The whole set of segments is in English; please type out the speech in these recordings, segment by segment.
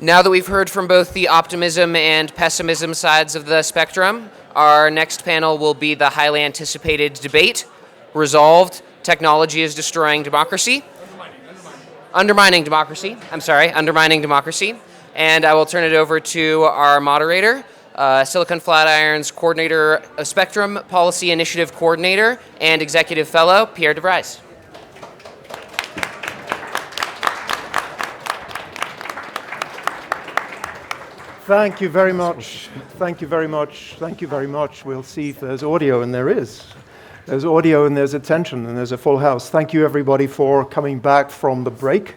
Now that we've heard from both the optimism and pessimism sides of the spectrum, our next panel will be the highly anticipated debate, Resolved, Technology is Destroying Democracy. Undermining Democracy. Undermining Democracy. And I will turn it over to our moderator, Silicon Flatiron's Coordinator of Spectrum Policy Initiative Coordinator and Executive Fellow, Pierre de Vries. Thank you very much. Thank you very much. Thank you very much. We'll see if there's audio, and there is. There's audio and there's attention and there's a full house. Thank you, everybody, for coming back from the break.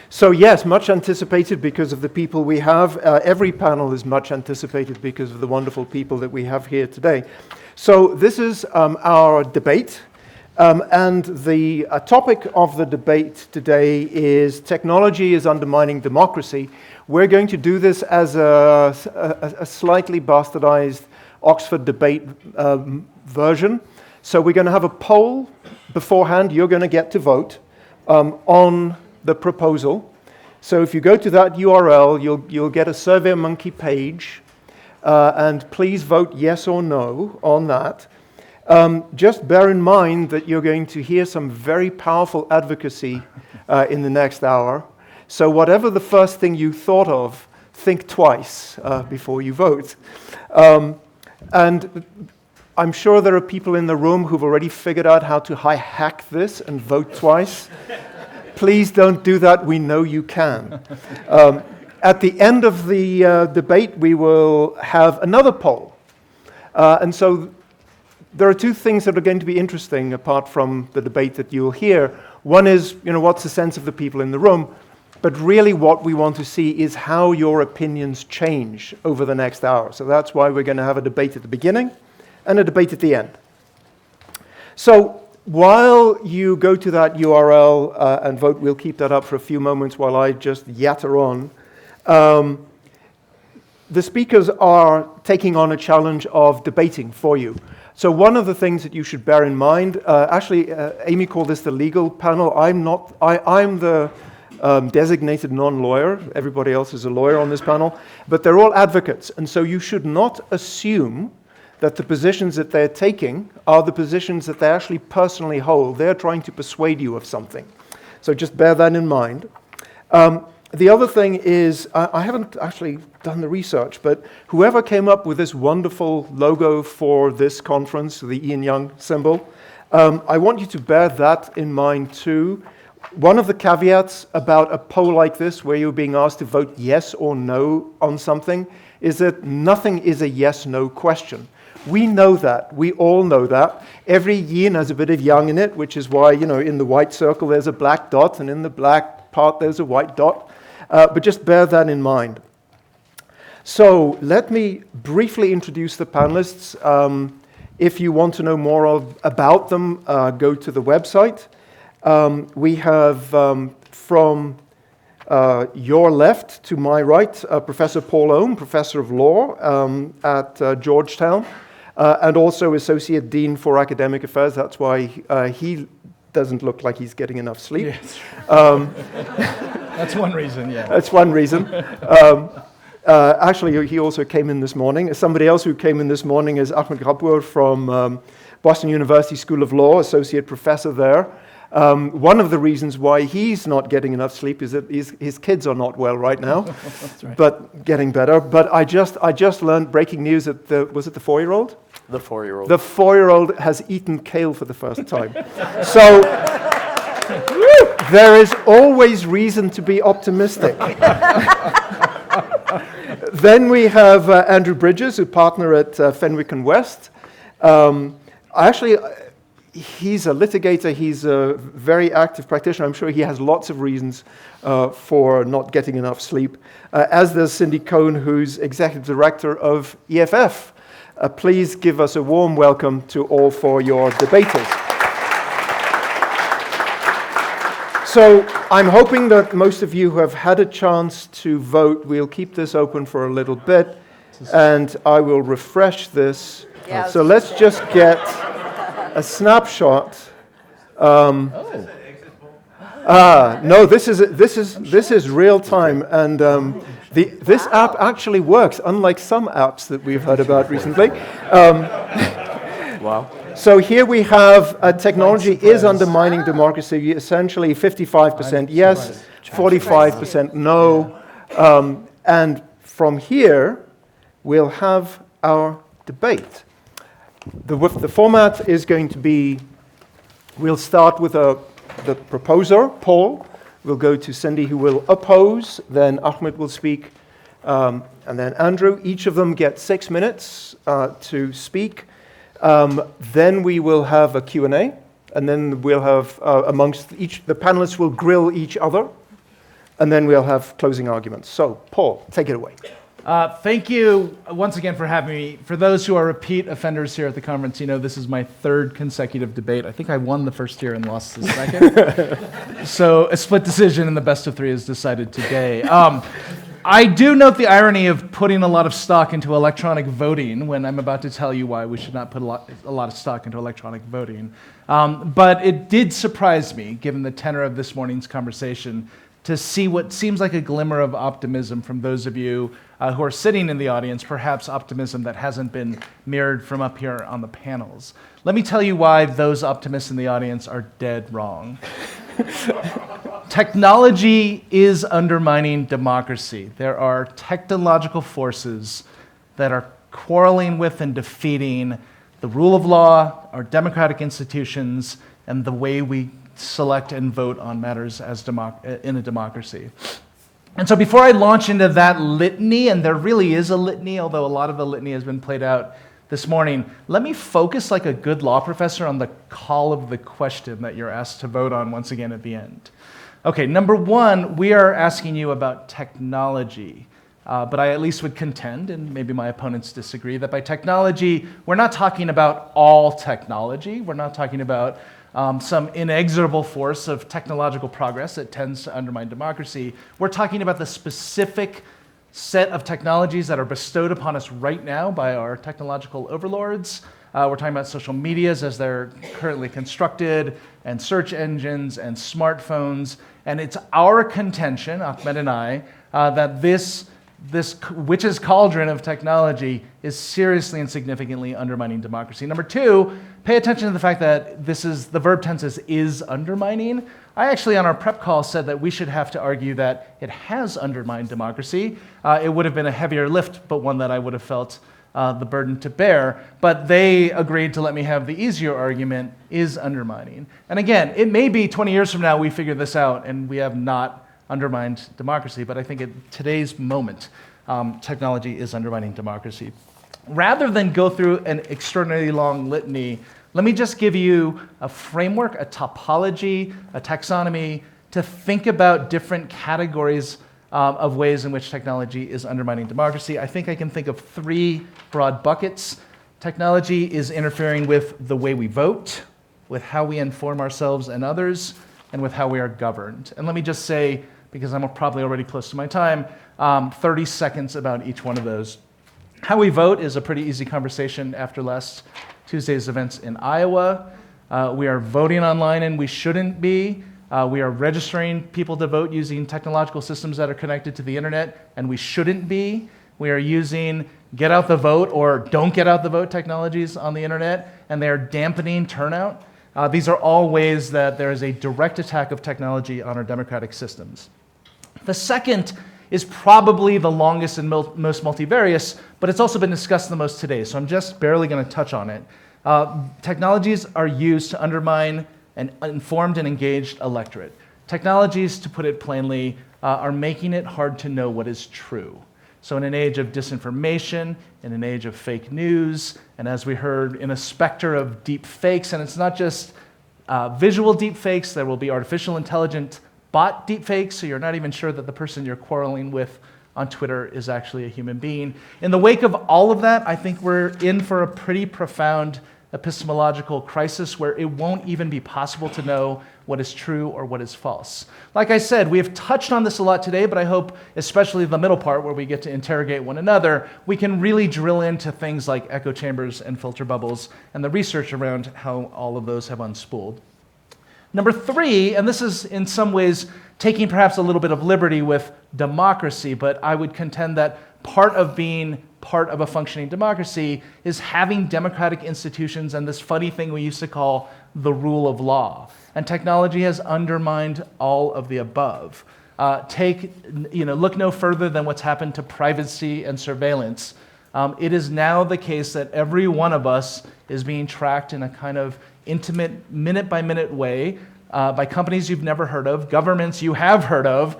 So yes, much anticipated because of the people we have. Every panel is much anticipated because of the wonderful people that we have here today. So this is our debate. And the topic of the debate today is Technology is Undermining Democracy. We're going to do this as a slightly bastardized Oxford debate version. So we're going to have a poll beforehand. You're going to get to vote on the proposal. So if you go to that URL, you'll get a SurveyMonkey page. And please vote yes or no on that. Just bear in mind that you're going to hear some very powerful advocacy in the next hour. So whatever the first thing you thought of, think twice before you vote. And I'm sure there are people in the room who've already figured out how to hack this and vote twice. Please don't do that. We know you can. At the end of the debate, we will have another poll. And so there are two things that are going to be interesting apart from the debate that you'll hear. One is, what's the sense of the people in the room? But really what we want to see is how your opinions change over the next hour. So that's why we're going to have a debate at the beginning and a debate at the end. So while you go to that URL and vote, we'll keep that up for a few moments while I just yatter on. The speakers are taking on a challenge of debating for you. So one of the things that you should bear in mind, Amy called this the legal panel. I'm the designated non-lawyer. Everybody else is a lawyer on this panel. But they're all advocates. And so you should not assume that the positions that they're taking are the positions that they actually personally hold. They're trying to persuade you of something. So just bear that in mind. The other thing is, I haven't actually done the research, but whoever came up with this wonderful logo for this conference, the Ian Young symbol, I want you to bear that in mind too. One of the caveats about a poll like this, where you're being asked to vote yes or no on something, is that nothing is a yes-no question. We know that. We all know that. Every yin has a bit of yang in it, which is why, in the white circle there's a black dot, and in the black part there's a white dot. But just bear that in mind. So let me briefly introduce the panelists. If you want to know more about them, go to the website. We have from your left to my right, Professor Paul Ohm, Professor of Law at Georgetown, and also Associate Dean for Academic Affairs. That's why he doesn't look like he's getting enough sleep. Yes. That's one reason, yeah. That's one reason. Actually, he also came in this morning. Somebody else who came in this morning is Ahmed Grabur from Boston University School of Law, Associate Professor there. One of the reasons why he's not getting enough sleep is that his kids are not well right now, That's right. but getting better. But I just learned breaking news that was it the 4-year-old? The 4-year-old. The 4-year-old has eaten kale for the first time. So there is always reason to be optimistic. Then we have Andrew Bridges, a partner at Fenwick & West. He's a litigator. He's a very active practitioner. I'm sure he has lots of reasons for not getting enough sleep. As does Cindy Cohn, who's executive director of EFF. Please give us a warm welcome to all four your debaters. So I'm hoping that most of you have had a chance to vote. We'll keep this open for a little bit, and I will refresh this. Yeah, so let's just get a snapshot. No, this is real time, and this app actually works, unlike some apps that we've heard about recently. Wow. So here we have technology is undermining democracy. Essentially, 55% yes, 45% no, and from here we'll have our debate. The format is going to be: we'll start with the proposer, Paul. We'll go to Cindy, who will oppose. Then Ahmed will speak, and then Andrew. Each of them get 6 minutes to speak. Then we will have a Q&A, and then we'll have, amongst the panelists will grill each other, and then we'll have closing arguments. So, Paul, take it away. Thank you once again for having me. For those who are repeat offenders here at the conference, you know this is my third consecutive debate. I think I won the first year and lost the second. So a split decision in the best of three is decided today. I do note the irony of putting a lot of stock into electronic voting when I'm about to tell you why we should not put a lot of stock into electronic voting. But it did surprise me, given the tenor of this morning's conversation, to see what seems like a glimmer of optimism from those of you who are sitting in the audience, perhaps optimism that hasn't been mirrored from up here on the panels. Let me tell you why those optimists in the audience are dead wrong. Technology is undermining democracy. There are technological forces that are quarreling with and defeating the rule of law, our democratic institutions, and the way we select and vote on matters as in a democracy. And so before I launch into that litany, and there really is a litany, although a lot of the litany has been played out this morning, let me focus like a good law professor on the call of the question that you're asked to vote on once again at the end. Okay, number one, we are asking you about technology. But I at least would contend, and maybe my opponents disagree, that by technology, we're not talking about all technology. We're not talking about some inexorable force of technological progress that tends to undermine democracy. We're talking about the specific set of technologies that are bestowed upon us right now by our technological overlords. We're talking about social medias as they're currently constructed, and search engines, and smartphones. And it's our contention, Ahmed and I, that this witch's cauldron of technology is seriously and significantly undermining democracy. Number two, pay attention to the fact that the verb tense is undermining. I actually, on our prep call, said that we should have to argue that it has undermined democracy. It would have been a heavier lift, but one that I would have felt the burden to bear. But they agreed to let me have the easier argument, is undermining. And again, it may be 20 years from now we figure this out and we have not undermined democracy, but I think at today's moment, technology is undermining democracy. Rather than go through an extraordinarily long litany, let me just give you a framework, a topology, a taxonomy to think about different categories of ways in which technology is undermining democracy. I think I can think of three broad buckets. Technology is interfering with the way we vote, with how we inform ourselves and others, and with how we are governed. And let me just say, because I'm probably already close to my time, 30 seconds about each one of those. How we vote is a pretty easy conversation after last Tuesday's events in Iowa. We are voting online and we shouldn't be. We are registering people to vote using technological systems that are connected to the internet, and we shouldn't be. We are using get out the vote or don't get out the vote technologies on the internet, and they are dampening turnout. These are all ways that there is a direct attack of technology on our democratic systems. The second is probably the longest and most multivarious, but it's also been discussed the most today, so I'm just barely going to touch on it. Technologies are used to undermine an informed and engaged electorate. Technologies, to put it plainly, are making it hard to know what is true. So in an age of disinformation, in an age of fake news, and as we heard, in a specter of deep fakes, and it's not just visual deep fakes, there will be artificial intelligent bot deep fakes, so you're not even sure that the person you're quarreling with on Twitter is actually a human being. In the wake of all of that, I think we're in for a pretty profound epistemological crisis where it won't even be possible to know what is true or what is false. Like I said, we have touched on this a lot today, but I hope, especially the middle part where we get to interrogate one another, we can really drill into things like echo chambers and filter bubbles and the research around how all of those have unspooled. Number three, and this is in some ways taking perhaps a little bit of liberty with democracy, but I would contend that part of being part of a functioning democracy is having democratic institutions and this funny thing we used to call the rule of law. And technology has undermined all of the above. Look no further than what's happened to privacy and surveillance. It is now the case that every one of us is being tracked in a kind of intimate, minute-by-minute way by companies you've never heard of, governments you have heard of,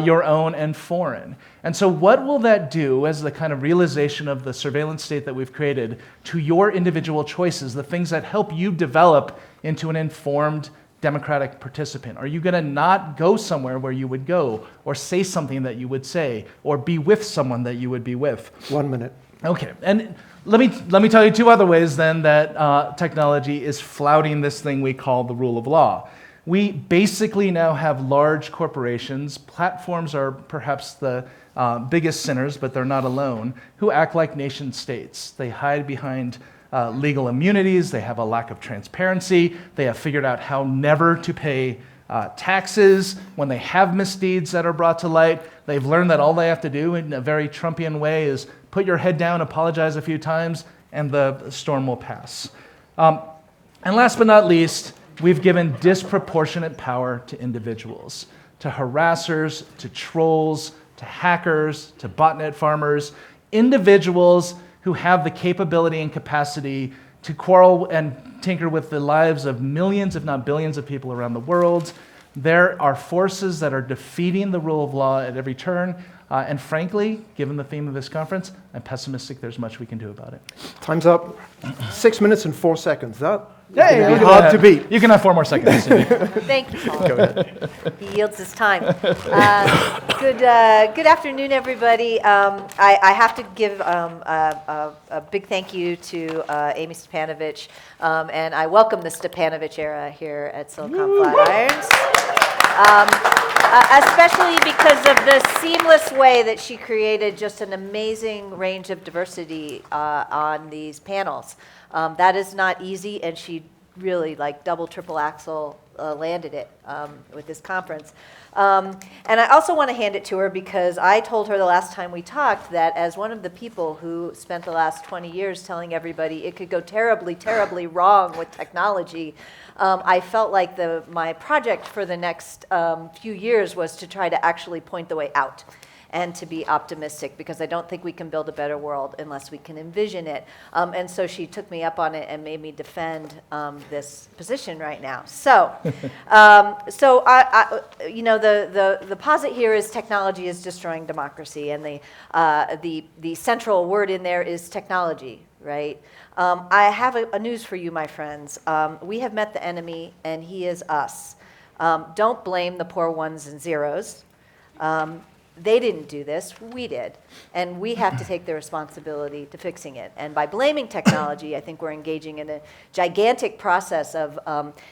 your own and foreign. And so what will that do as the kind of realization of the surveillance state that we've created to your individual choices, the things that help you develop into an informed democratic participant? Are you going to not go somewhere where you would go, or say something that you would say, or be with someone that you would be with? 1 minute. Okay, and let me tell you two other ways then that technology is flouting this thing we call the rule of law. We basically now have large corporations, platforms are perhaps the biggest sinners, but they're not alone, who act like nation states. They hide behind legal immunities, they have a lack of transparency, they have figured out how never to pay taxes when they have misdeeds that are brought to light. They've learned that all they have to do in a very Trumpian way is put your head down, apologize a few times, and the storm will pass. And last but not least, we've given disproportionate power to individuals, to harassers, to trolls, to hackers, to botnet farmers, individuals who have the capability and capacity to quarrel and tinker with the lives of millions, if not billions, of people around the world. There are forces that are defeating the rule of law at every turn. And frankly, given the theme of this conference, I'm pessimistic there's much we can do about it. Time's up. 6 minutes and 4 seconds. That Hey, is hard to beat. You can have 4 more seconds. Thank you, Paul. Go ahead. He yields his time. Good afternoon, everybody. I have to give a big thank you to Amy Stepanovich, and I welcome the Stepanovich era here at Silicon Flatirons. Especially because of the seamless way that she created just an amazing range of diversity on these panels. That is not easy, and she really double, triple axle landed it with this conference. And I also want to hand it to her because I told her the last time we talked that as one of the people who spent the last 20 years telling everybody it could go terribly, terribly wrong with technology, I felt like my project for the next few years was to try to actually point the way out and to be optimistic, because I don't think we can build a better world unless we can envision it. And so she took me up on it and made me defend this position right now. So, the posit here is technology is destroying democracy, and the central word in there is technology, right? I have a news for you, my friends. We have met the enemy, and he is us. Don't blame the poor ones and zeros. They didn't do this, we did. And we have to take the responsibility to fixing it. And by blaming technology, I think we're engaging in a gigantic process of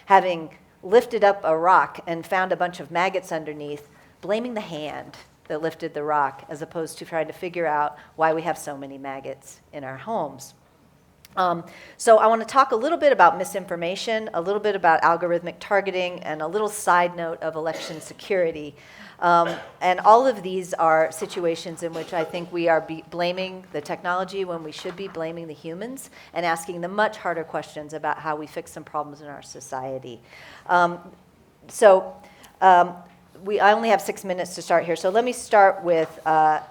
having lifted up a rock and found a bunch of maggots underneath, blaming the hand that lifted the rock, as opposed to trying to figure out why we have so many maggots in our homes. So I want to talk a little bit about misinformation, a little bit about algorithmic targeting, and a little side note of election security. And all of these are situations in which I think we are blaming the technology when we should be blaming the humans and asking the much harder questions about how we fix some problems in our society. I only have 6 minutes to start here, so let me start with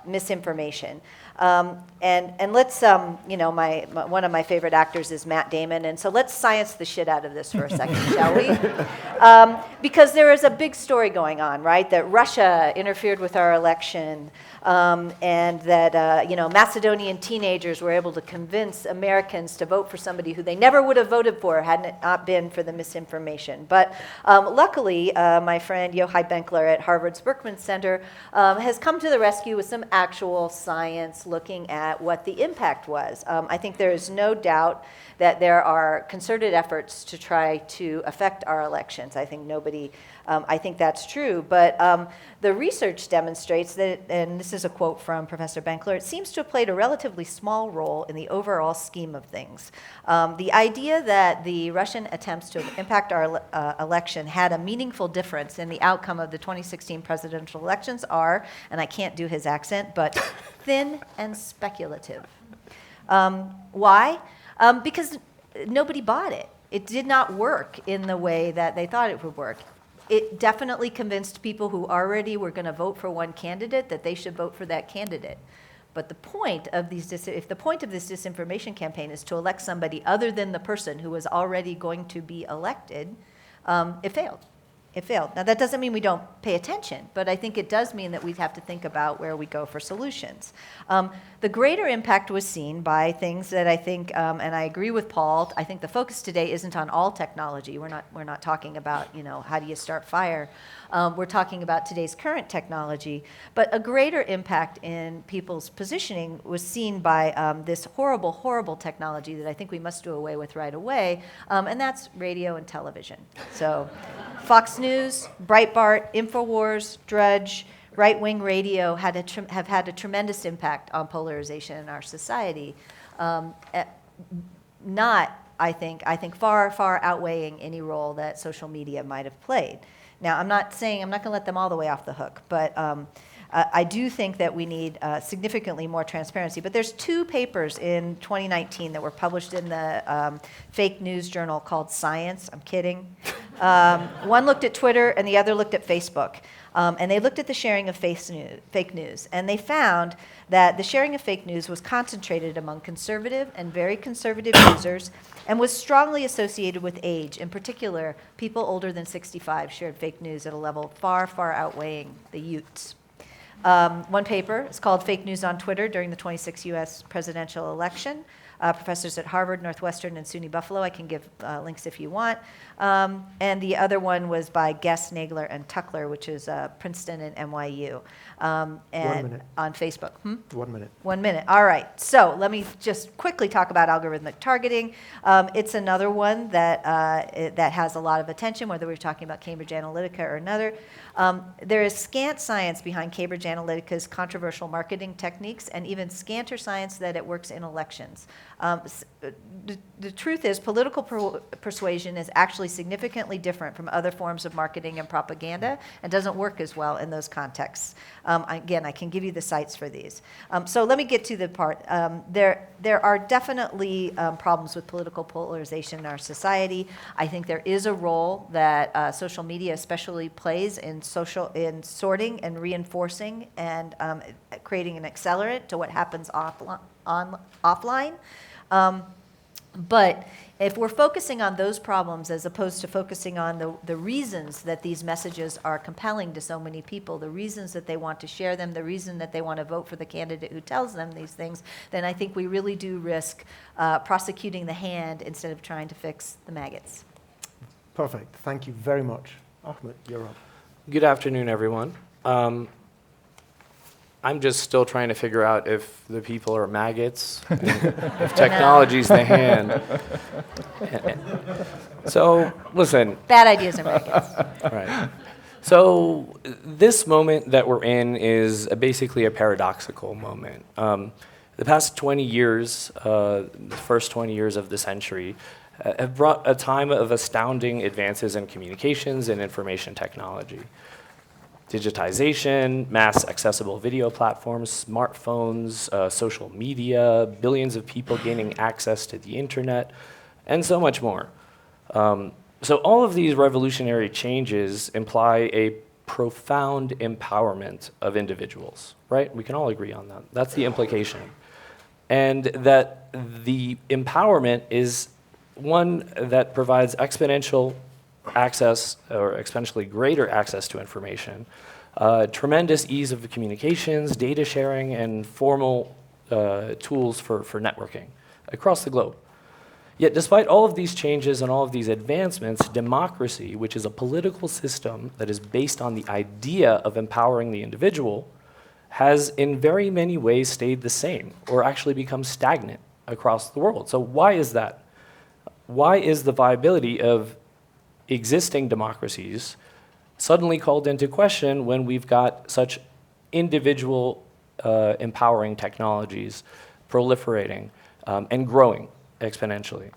misinformation. And let's, one of my favorite actors is Matt Damon, and so let's science the shit out of this for a second, shall we? Because there is a big story going on, right? That Russia interfered with our election, and that, Macedonian teenagers were able to convince Americans to vote for somebody who they never would have voted for had it not been for the misinformation. But luckily, my friend Yochai Benkler at Harvard's Berkman Center has come to the rescue with some actual science looking at what the impact was. I think there is no doubt that there are concerted efforts to try to affect our elections. I think nobody I think that's true, but the research demonstrates that, and this is a quote from Professor Benkler, it seems to have played a relatively small role in the overall scheme of things. The idea that the Russian attempts to impact our election had a meaningful difference in the outcome of the 2016 presidential elections are, and I can't do his accent, but thin and speculative. Why? Because nobody bought it. It did not work in the way that they thought it would work. It definitely convinced people who already were going to vote for one candidate that they should vote for that candidate. But the point of if the point of this disinformation campaign is to elect somebody other than the person who was already going to be elected, it failed. It failed. Now, that doesn't mean we don't pay attention, but I think it does mean that we have to think about where we go for solutions. The greater impact was seen by things that I think, and I agree with Paul, I think the focus today isn't on all technology. We're not talking about, how do you start fire. We're talking about today's current technology, but a greater impact in people's positioning was seen by this horrible, horrible technology that I think we must do away with right away, and that's radio and television. So Fox News, Breitbart, InfoWars, Drudge, right-wing radio have had a tremendous impact on polarization in our society. Not, I think far, far outweighing any role that social media might have played. Now, I'm not going to let them all the way off the hook, but I do think that we need significantly more transparency. But there's 2 papers in 2019 that were published in the fake news journal called Science. I'm kidding. One looked at Twitter and the other looked at Facebook. And they looked at the sharing of fake news. And they found that the sharing of fake news was concentrated among conservative and very conservative users and was strongly associated with age. In particular, people older than 65 shared fake news at a level far, far outweighing the youths. One paper is called Fake News on Twitter during the 26 U.S. presidential election. Professors at Harvard, Northwestern, and SUNY Buffalo. I can give links if you want. And the other one was by Guest, Nagler, and Tuckler, which is Princeton and NYU. And 1 minute. On Facebook. 1 minute. 1 minute. All right. So let me just quickly talk about algorithmic targeting. It's another one that that has a lot of attention, whether we're talking about Cambridge Analytica or another. There is scant science behind Cambridge Analytica's controversial marketing techniques, and even scanter science that it works in elections. The truth is, political persuasion is actually significantly different from other forms of marketing and propaganda and doesn't work as well in those contexts. Again, I can give you the sites for these. So let me get to the part. There are definitely problems with political polarization in our society. I think there is a role that social media especially plays in sorting and reinforcing and creating an accelerant to what happens offline. But if we're focusing on those problems as opposed to focusing on the reasons that these messages are compelling to so many people, the reasons that they want to share them, the reason that they want to vote for the candidate who tells them these things, then I think we really do risk prosecuting the hand instead of trying to fix the maggots. Perfect. Thank you very much. Ahmed, you're up. Good afternoon, everyone. I'm just still trying to figure out if the people are maggots, and if technology's the hand. So, listen. Bad ideas are maggots. Right. So, this moment that we're in is basically a paradoxical moment. The past 20 years, the first 20 years of the century, have brought a time of astounding advances in communications and information technology. Digitization, mass accessible video platforms, smartphones, social media, billions of people gaining access to the internet, and so much more. So all of these revolutionary changes imply a profound empowerment of individuals, right? We can all agree on that. That's the implication. And that the empowerment is one that provides exponential access, or exponentially greater access to information, tremendous ease of communications, data sharing, and formal tools for networking across the globe. Yet despite all of these changes and all of these advancements, democracy, which is a political system that is based on the idea of empowering the individual, has in very many ways stayed the same, or actually become stagnant across the world. So why is that? Why is the viability of existing democracies suddenly called into question when we've got such individual empowering technologies proliferating and growing exponentially.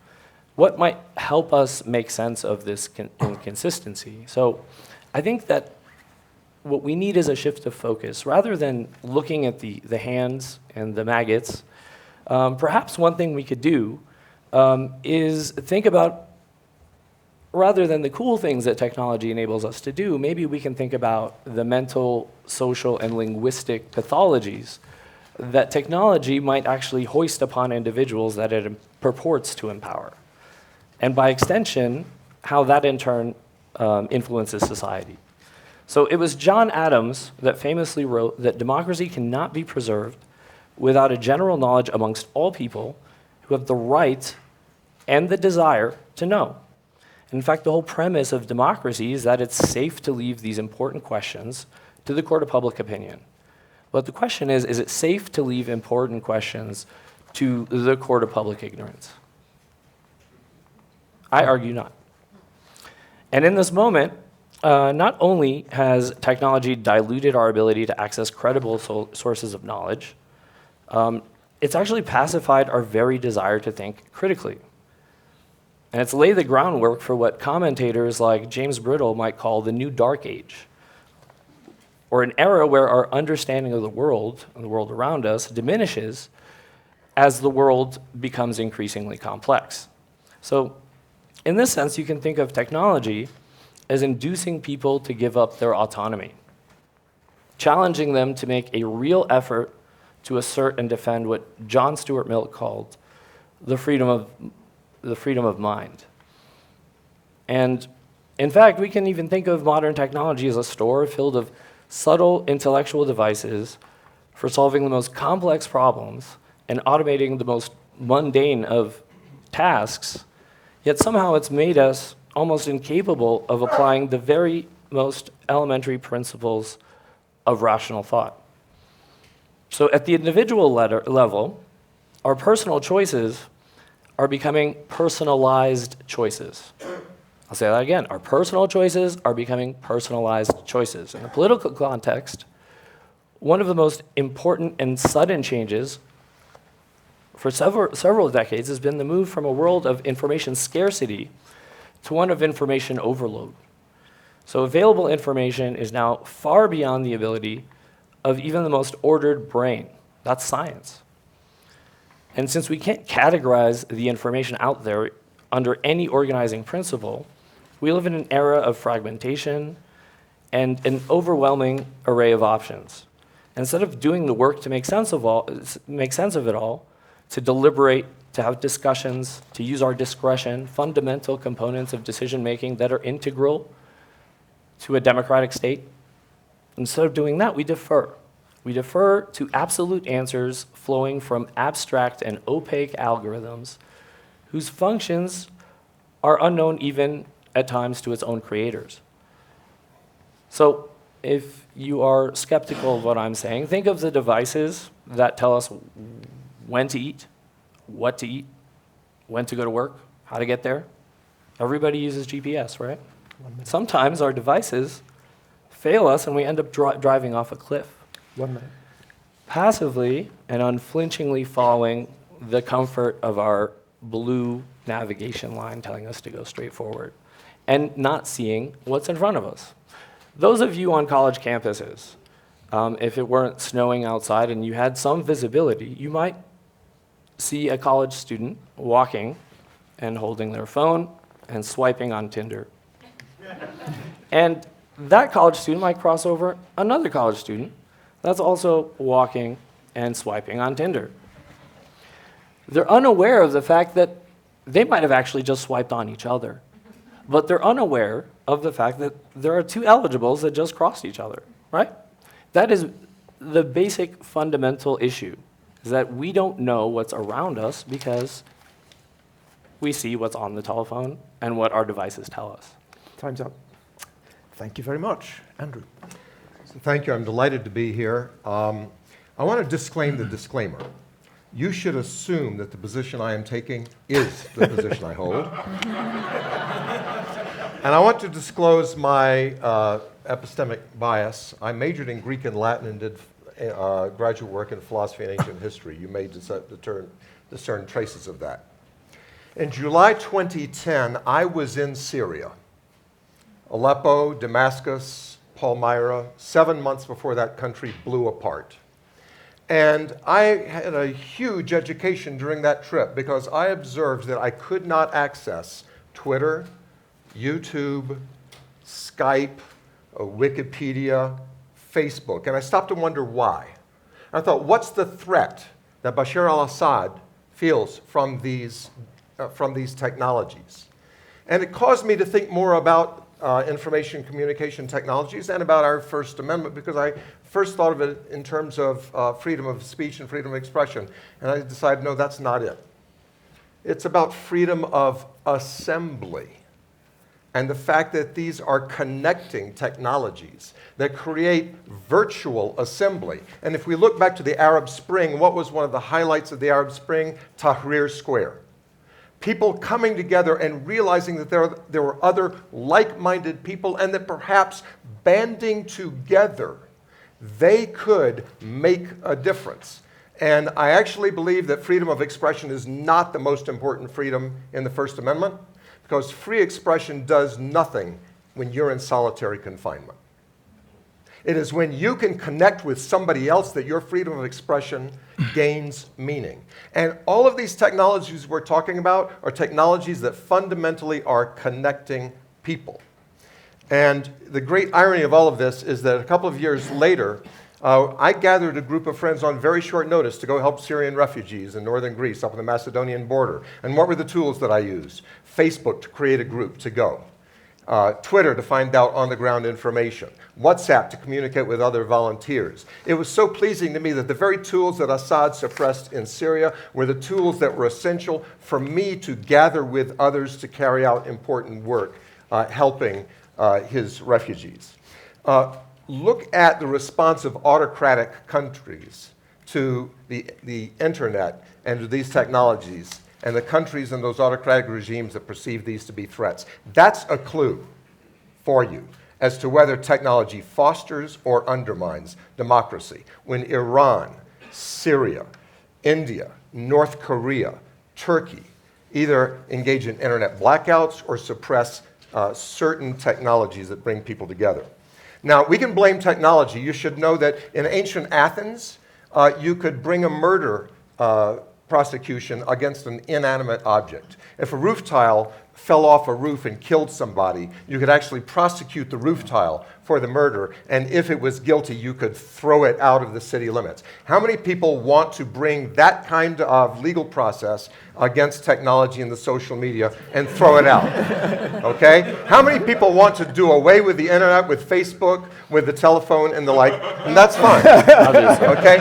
What might help us make sense of this inconsistency? So I think that what we need is a shift of focus. Rather than looking at the hands and the maggots, perhaps one thing we could do is think about, rather than the cool things that technology enables us to do, maybe we can think about the mental, social, and linguistic pathologies that technology might actually hoist upon individuals that it purports to empower. And by extension, how that in turn influences society. So it was John Adams that famously wrote that democracy cannot be preserved without a general knowledge amongst all people who have the right and the desire to know. In fact, the whole premise of democracy is that it's safe to leave these important questions to the court of public opinion. But the question is it safe to leave important questions to the court of public ignorance? I argue not. And in this moment, not only has technology diluted our ability to access credible sources of knowledge, it's actually pacified our very desire to think critically. And it's laid the groundwork for what commentators like James Brittle might call the new dark age, or an era where our understanding of the world and the world around us diminishes as the world becomes increasingly complex. So in this sense, you can think of technology as inducing people to give up their autonomy, challenging them to make a real effort to assert and defend what John Stuart Mill called the freedom of mind. And in fact, we can even think of modern technology as a store filled of subtle intellectual devices for solving the most complex problems and automating the most mundane of tasks, yet somehow it's made us almost incapable of applying the very most elementary principles of rational thought. So at the individual level, our personal choices are becoming personalized choices. I'll say that again. Our personal choices are becoming personalized choices. In the political context, one of the most important and sudden changes for several decades has been the move from a world of information scarcity to one of information overload. So available information is now far beyond the ability of even the most ordered brain. That's science. And since we can't categorize the information out there under any organizing principle, we live in an era of fragmentation and an overwhelming array of options. Instead of doing the work to make sense of it all, to deliberate, to have discussions, to use our discretion, fundamental components of decision-making that are integral to a democratic state, instead of doing that, we defer. We defer to absolute answers flowing from abstract and opaque algorithms whose functions are unknown even at times to its own creators. So if you are skeptical of what I'm saying, think of the devices that tell us when to eat, what to eat, when to go to work, how to get there. Everybody uses GPS, right? Sometimes our devices fail us and we end up driving off a cliff. 1 minute. Passively and unflinchingly following the comfort of our blue navigation line telling us to go straight forward and not seeing what's in front of us. Those of you on college campuses, if it weren't snowing outside and you had some visibility, you might see a college student walking and holding their phone and swiping on Tinder. And that college student might cross over another college student that's also walking and swiping on Tinder. They're unaware of the fact that they might have actually just swiped on each other, but they're unaware of the fact that there are two eligibles that just crossed each other, right? That is the basic fundamental issue, is that we don't know what's around us because we see what's on the telephone and what our devices tell us. Time's up. Thank you very much. Andrew. Thank you. I'm delighted to be here. I want to disclaim the disclaimer. You should assume that the position I am taking is the position I hold. And I want to disclose my epistemic bias. I majored in Greek and Latin and did graduate work in philosophy and ancient history. You may discern traces of that. In July 2010, I was in Syria, Aleppo, Damascus, Palmyra, 7 months before that country blew apart. And I had a huge education during that trip because I observed that I could not access Twitter, YouTube, Skype, Wikipedia, Facebook. And I stopped to wonder why. And I thought, what's the threat that Bashar al-Assad feels from these technologies? And it caused me to think more about information communication technologies and about our First Amendment, because I first thought of it in terms of freedom of speech and freedom of expression. And I decided, no, that's not it. It's about freedom of assembly. And the fact that these are connecting technologies that create virtual assembly. And if we look back to the Arab Spring, what was one of the highlights of the Arab Spring? Tahrir Square. People coming together and realizing that there were other like-minded people, and that perhaps banding together, they could make a difference. And I actually believe that freedom of expression is not the most important freedom in the First Amendment, because free expression does nothing when you're in solitary confinement. It is when you can connect with somebody else that your freedom of expression gains meaning. And all of these technologies we're talking about are technologies that fundamentally are connecting people. And the great irony of all of this is that a couple of years later, I gathered a group of friends on very short notice to go help Syrian refugees in northern Greece, up on the Macedonian border. And what were the tools that I used? Facebook to create a group to go. Twitter to find out on-the-ground information. WhatsApp to communicate with other volunteers. It was so pleasing to me that the very tools that Assad suppressed in Syria were the tools that were essential for me to gather with others to carry out important work, helping his refugees. Look at the response of autocratic countries to the internet and to these technologies, and the countries and those autocratic regimes that perceive these to be threats. That's a clue for you as to whether technology fosters or undermines democracy. When Iran, Syria, India, North Korea, Turkey either engage in internet blackouts or suppress certain technologies that bring people together. Now, we can blame technology. You should know that in ancient Athens, you could bring a murder prosecution against an inanimate object. If a roof tile fell off a roof and killed somebody, you could actually prosecute the roof tile for the murder, and if it was guilty, you could throw it out of the city limits. How many people want to bring that kind of legal process against technology and the social media and throw it out? Okay? How many people want to do away with the internet, with Facebook, with the telephone and the like? And that's fine. Okay?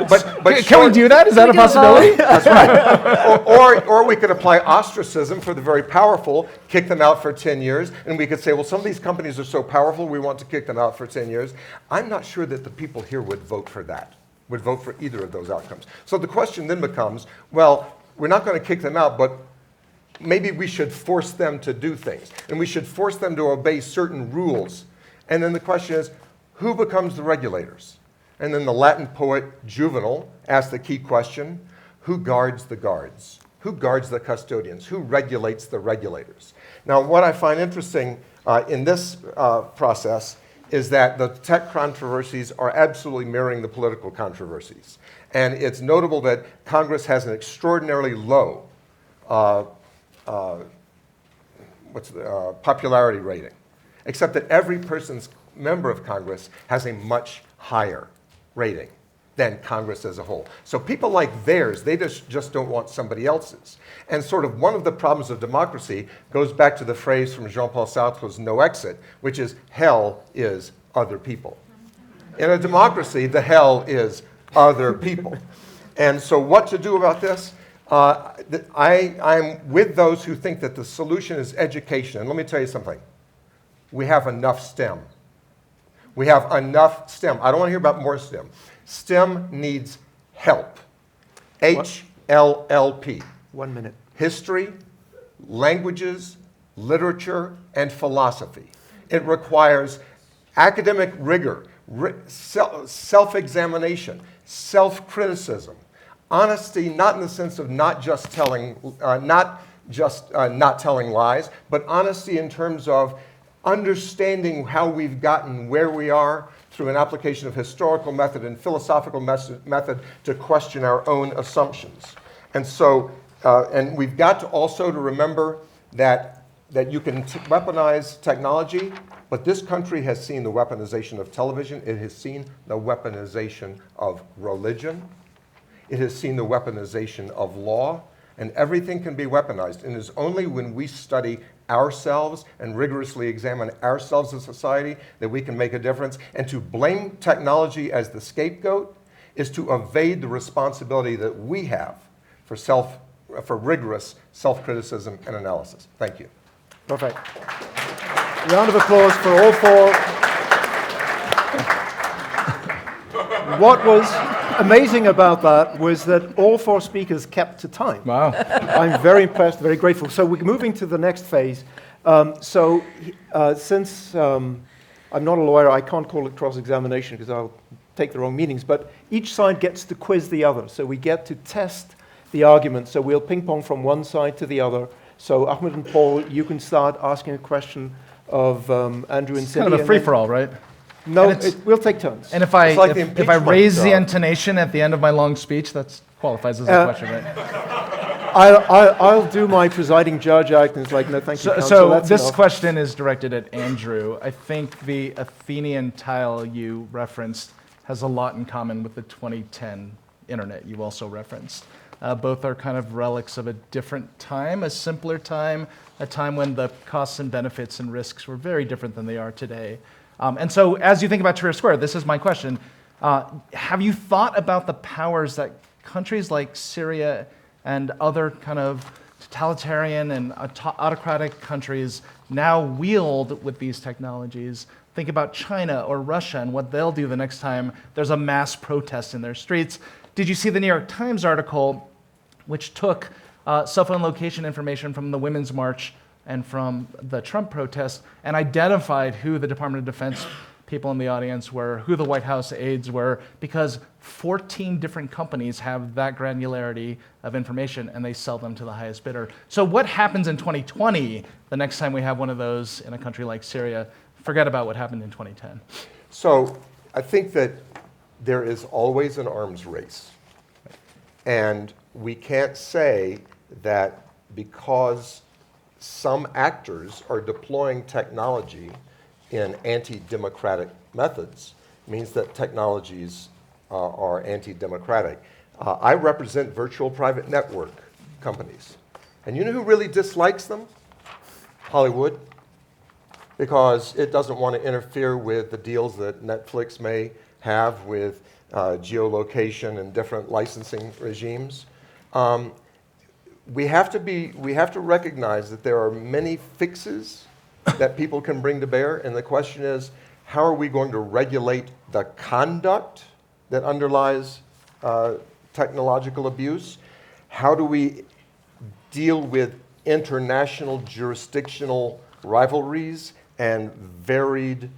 But Can we do that? Is that a possibility? That's right. Or we could apply ostracism for the very powerful, kick them out for 10 years, and we could say, well, some of these companies are so powerful, we want to kick them out for 10 years. I'm not sure that the people here would vote for that, would vote for either of those outcomes. So the question then becomes, well, we're not going to kick them out, but maybe we should force them to do things, and we should force them to obey certain rules. And then the question is, who becomes the regulators? And then the Latin poet Juvenal asked the key question, who guards the guards? Who guards the custodians? Who regulates the regulators? Now, what I find interesting in this process is that the tech controversies are absolutely mirroring the political controversies. And it's notable that Congress has an extraordinarily low popularity rating, except that every member of Congress has a much higher rating than Congress as a whole. So people like theirs, they just don't want somebody else's. And sort of one of the problems of democracy goes back to the phrase from Jean-Paul Sartre's No Exit, which is hell is other people. In a democracy, the hell is other people. And so what to do about this? I'm with those who think that the solution is education. And let me tell you something. We have enough STEM. We have enough STEM. I don't want to hear about more STEM. STEM needs help. HLLP. 1 minute. History, languages, literature, and philosophy. It requires academic rigor, self-examination, self-criticism, honesty, not in the sense of not telling lies, but honesty in terms of understanding how we've gotten where we are through an application of historical method and philosophical method to question our own assumptions. And so, and we've got to also to remember that you can weaponize technology, but this country has seen the weaponization of television. It has seen the weaponization of religion. It has seen the weaponization of law, and everything can be weaponized. And it is only when we study ourselves and rigorously examine ourselves as a society that we can make a difference. And to blame technology as the scapegoat is to evade the responsibility that we have for rigorous self-criticism and analysis. Thank you. Perfect. Round of applause for all four. What was amazing about that was that all four speakers kept to time. Wow. I'm very impressed, very grateful. So we're moving to the next phase. Since I'm not a lawyer, I can't call it cross-examination because I'll take the wrong meanings, but each side gets to quiz the other. So we get to test the argument. So we'll ping-pong from one side to the other. So Ahmed and Paul, you can start asking a question of Andrew and Cindy. Kind of a free-for-all, right? No, we'll take turns. And if I like if I raise the intonation at the end of my long speech, that qualifies as a question, right? I'll do my presiding judge act, and it's like, no, thank you, counsel, So that's this enough. question is directed at Andrew. I think the Athenian tile you referenced has a lot in common with the 2010 internet you also referenced. Both are kind of relics of a different time, a simpler time, a time when the costs and benefits and risks were very different than they are today. And so as you think about Tahrir Square, this is my question. Have you thought about the powers that countries like Syria and other kind of totalitarian and autocratic countries now wield with these technologies? Think about China or Russia and what they'll do the next time there's a mass protest in their streets. Did you see the New York Times article which took cell phone location information from the Women's March and from the Trump protest and identified who the Department of Defense people in the audience were, who the White House aides were, because 14 different companies have that granularity of information and they sell them to the highest bidder. So what happens in 2020, the next time we have one of those in a country like Syria? Forget about what happened in 2010. So I think that there is always an arms race. And we can't say that because some actors are deploying technology in anti-democratic methods means that technologies are anti-democratic. I represent virtual private network companies. And you know who really dislikes them? Hollywood. Because it doesn't want to interfere with the deals that Netflix may have with geolocation and different licensing regimes. We have to recognize that there are many fixes that people can bring to bear, and the question is, how are we going to regulate the conduct that underlies technological abuse? How do we deal with international jurisdictional rivalries and varied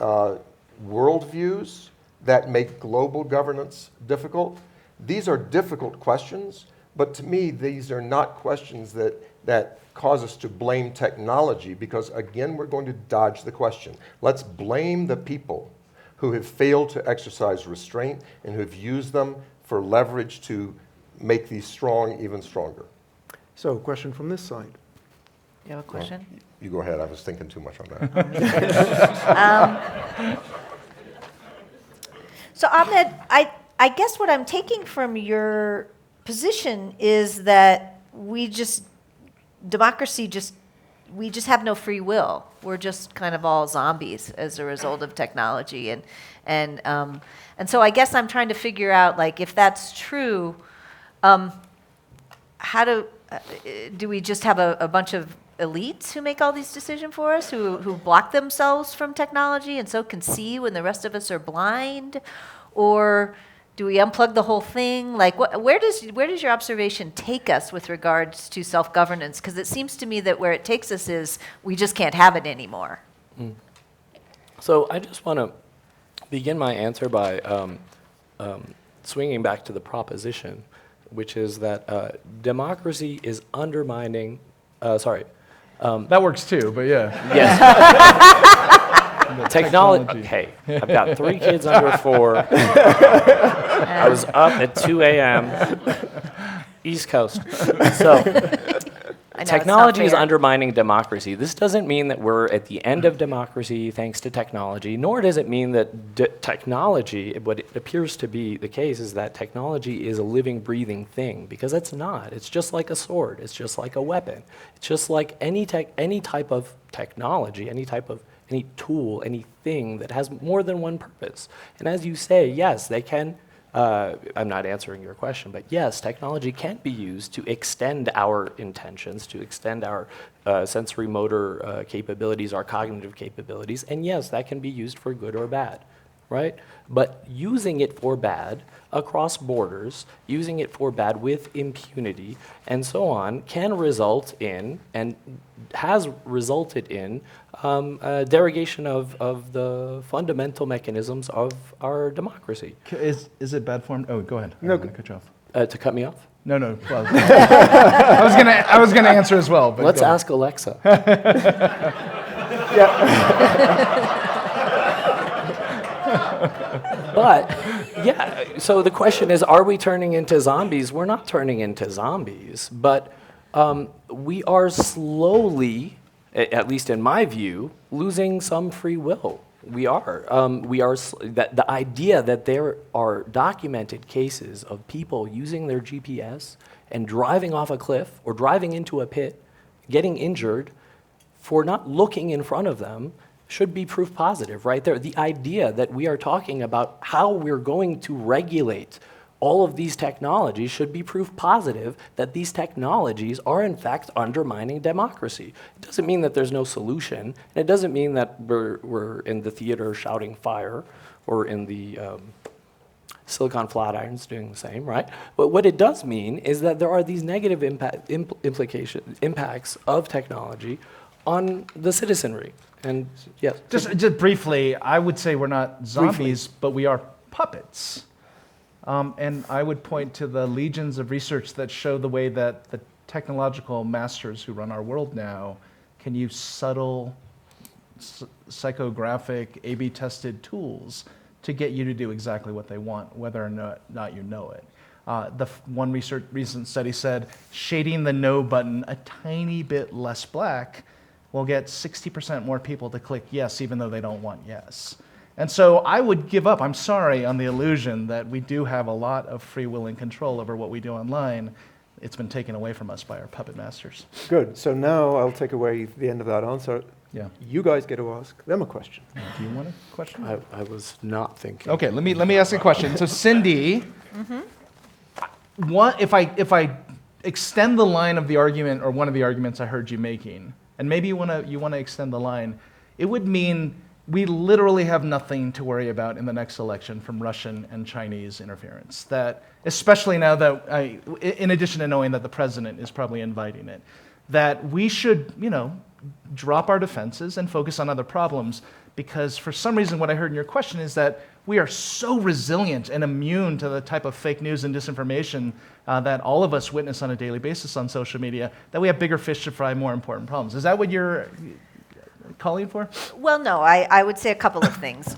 worldviews that make global governance difficult? These are difficult questions, but to me, these are not questions that cause us to blame technology, because again, we're going to dodge the question. Let's blame the people who have failed to exercise restraint and who have used them for leverage to make these strong even stronger. So, question from this side. You have a question? Well, you go ahead. I was thinking too much on that. So Ahmed, I guess what I'm taking from your position is that we just have no free will. We're just kind of all zombies as a result of technology, and so I guess I'm trying to figure out, like, if that's true, how do we just have a bunch of elites who make all these decisions for us, who block themselves from technology and so can see when the rest of us are blind? Or Do we unplug the whole thing? Like, where does your observation take us with regards to self-governance? Because it seems to me that where it takes us is we just can't have it anymore. So I just want to begin my answer by swinging back to the proposition, which is that democracy is undermining. That works too, but yeah. Yes. Technology. Hey, I've got 3 kids under 4. I was up at 2 a.m. East Coast. So I know, technology is it's not fair. undermining democracy. This doesn't mean that we're at the end of democracy thanks to technology, nor does it mean that technology, what it appears to be the case is that technology is a living, breathing thing, because it's not. It's just like a sword. It's just like a weapon. It's just like any type of technology, any tool, anything that has more than one purpose. And as you say, yes, they can. I'm not answering your question, but yes, technology can be used to extend our intentions, to extend our sensory motor capabilities, our cognitive capabilities, and yes, that can be used for good or bad, right? But using it for bad across borders, using it for bad with impunity, and so on, can result in, and has resulted in, a derogation of the fundamental mechanisms of our democracy. Is it bad form? Oh, go ahead. No, I'm gonna cut you off. To cut me off? No. Well, I was gonna answer as well. But Let's go ahead. ask Alexa. But, yeah, so the question is, are we turning into zombies? We're not turning into zombies, but we are slowly, at least in my view, losing some free will. We are. The idea that there are documented cases of people using their GPS and driving off a cliff or driving into a pit, getting injured for not looking in front of them should be proof positive right there. The idea that we are talking about how we're going to regulate all of these technologies should be proof positive that these technologies are in fact undermining democracy. It doesn't mean that there's no solution, and it doesn't mean that we're in the theater shouting fire or in the Silicon Flatirons doing the same, right? But what it does mean is that there are these negative impacts of technology on the citizenry. And yes. Just briefly, I would say we're not zombies, but we are puppets. And I would point to the legions of research that show the way that the technological masters who run our world now can use subtle, psychographic, A/B tested tools to get you to do exactly what they want, whether or not you know it. One recent study said shading the no button a tiny bit less black will get 60% more people to click yes, even though they don't want yes. And so I would give up, I'm sorry, on the illusion that we do have a lot of free will and control over what we do online. It's been taken away from us by our puppet masters. Good. So now I'll take away the end of that answer. Yeah. You guys get to ask them a question. Do you want a question? I was not thinking. Okay, let me ask a question. So Cindy, if I extend the line of the argument, or one of the arguments I heard you making, and maybe you want to extend the line, it would mean we literally have nothing to worry about in the next election from Russian and Chinese interference. That, especially now that, in addition to knowing that the president is probably inviting it, that we should, drop our defenses and focus on other problems, because for some reason what I heard in your question is that we are so resilient and immune to the type of fake news and disinformation that all of us witness on a daily basis on social media, that we have bigger fish to fry, more important problems. Is that what you're calling for? Well, no, I would say a couple of things.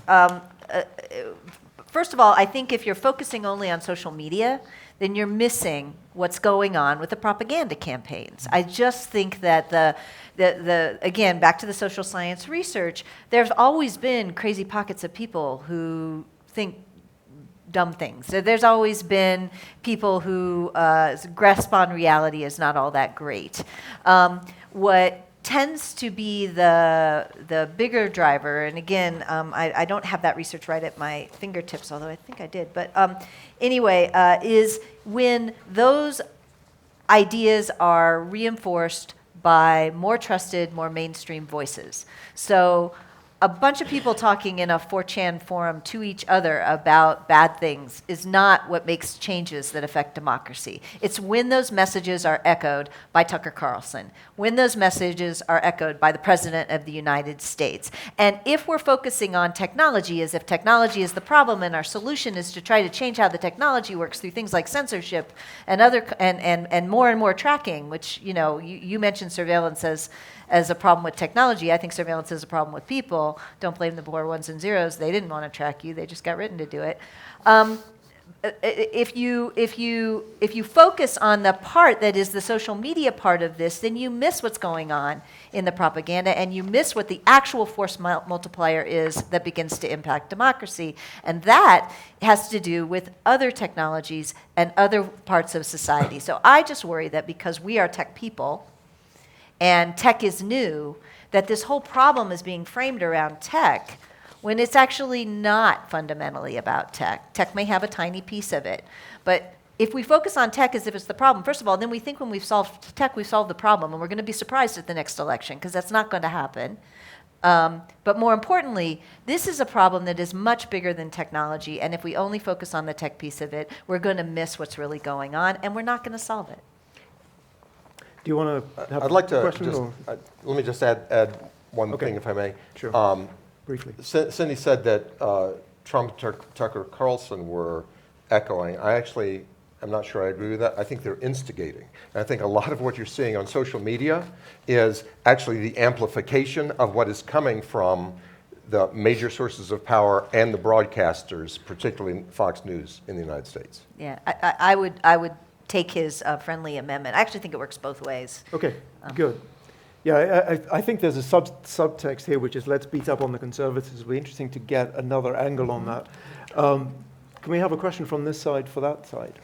First of all, I think if you're focusing only on social media, then you're missing what's going on with the propaganda campaigns. I just think that again, back to the social science research, there's always been crazy pockets of people who think dumb things. So there's always been people who grasp on reality is not all that great. What tends to be the bigger driver, and again, I don't have that research right at my fingertips, although I think I did, but anyway, is when those ideas are reinforced by more trusted, more mainstream voices. So a bunch of people talking in a 4chan forum to each other about bad things is not what makes changes that affect democracy. It's when those messages are echoed by Tucker Carlson, when those messages are echoed by the President of the United States. And if we're focusing on technology as if technology is the problem and our solution is to try to change how the technology works through things like censorship and more tracking, which you mentioned surveillance as a problem with technology. I think surveillance is a problem with people. Don't blame the poor ones and zeros. They didn't want to track you. They just got written to do it. If you focus on the part that is the social media part of this, then you miss what's going on in the propaganda, and you miss what the actual force multiplier is that begins to impact democracy. And that has to do with other technologies and other parts of society. So I just worry that because we are tech people, and tech is new, that this whole problem is being framed around tech when it's actually not fundamentally about tech. Tech may have a tiny piece of it. But if we focus on tech as if it's the problem, first of all, then we think when we've solved tech, we've solved the problem, and we're going to be surprised at the next election, because that's not going to happen. But more importantly, this is a problem that is much bigger than technology, and if we only focus on the tech piece of it, we're going to miss what's really going on, and we're not going to solve it. Do you want to have I'd like a to question? just, or? let me just add one Okay. thing, if I may. Sure. Briefly. Cindy said that Trump and Tucker Carlson were echoing. I'm not sure I agree with that. I think they're instigating. And I think a lot of what you're seeing on social media is actually the amplification of what is coming from the major sources of power and the broadcasters, particularly Fox News in the United States. Yeah, I would take his friendly amendment. I actually think it works both ways. Okay, good. Yeah, I think there's a subtext here, which is let's beat up on the conservatives. It'll be interesting to get another angle on that. Can we have a question from this side for that side?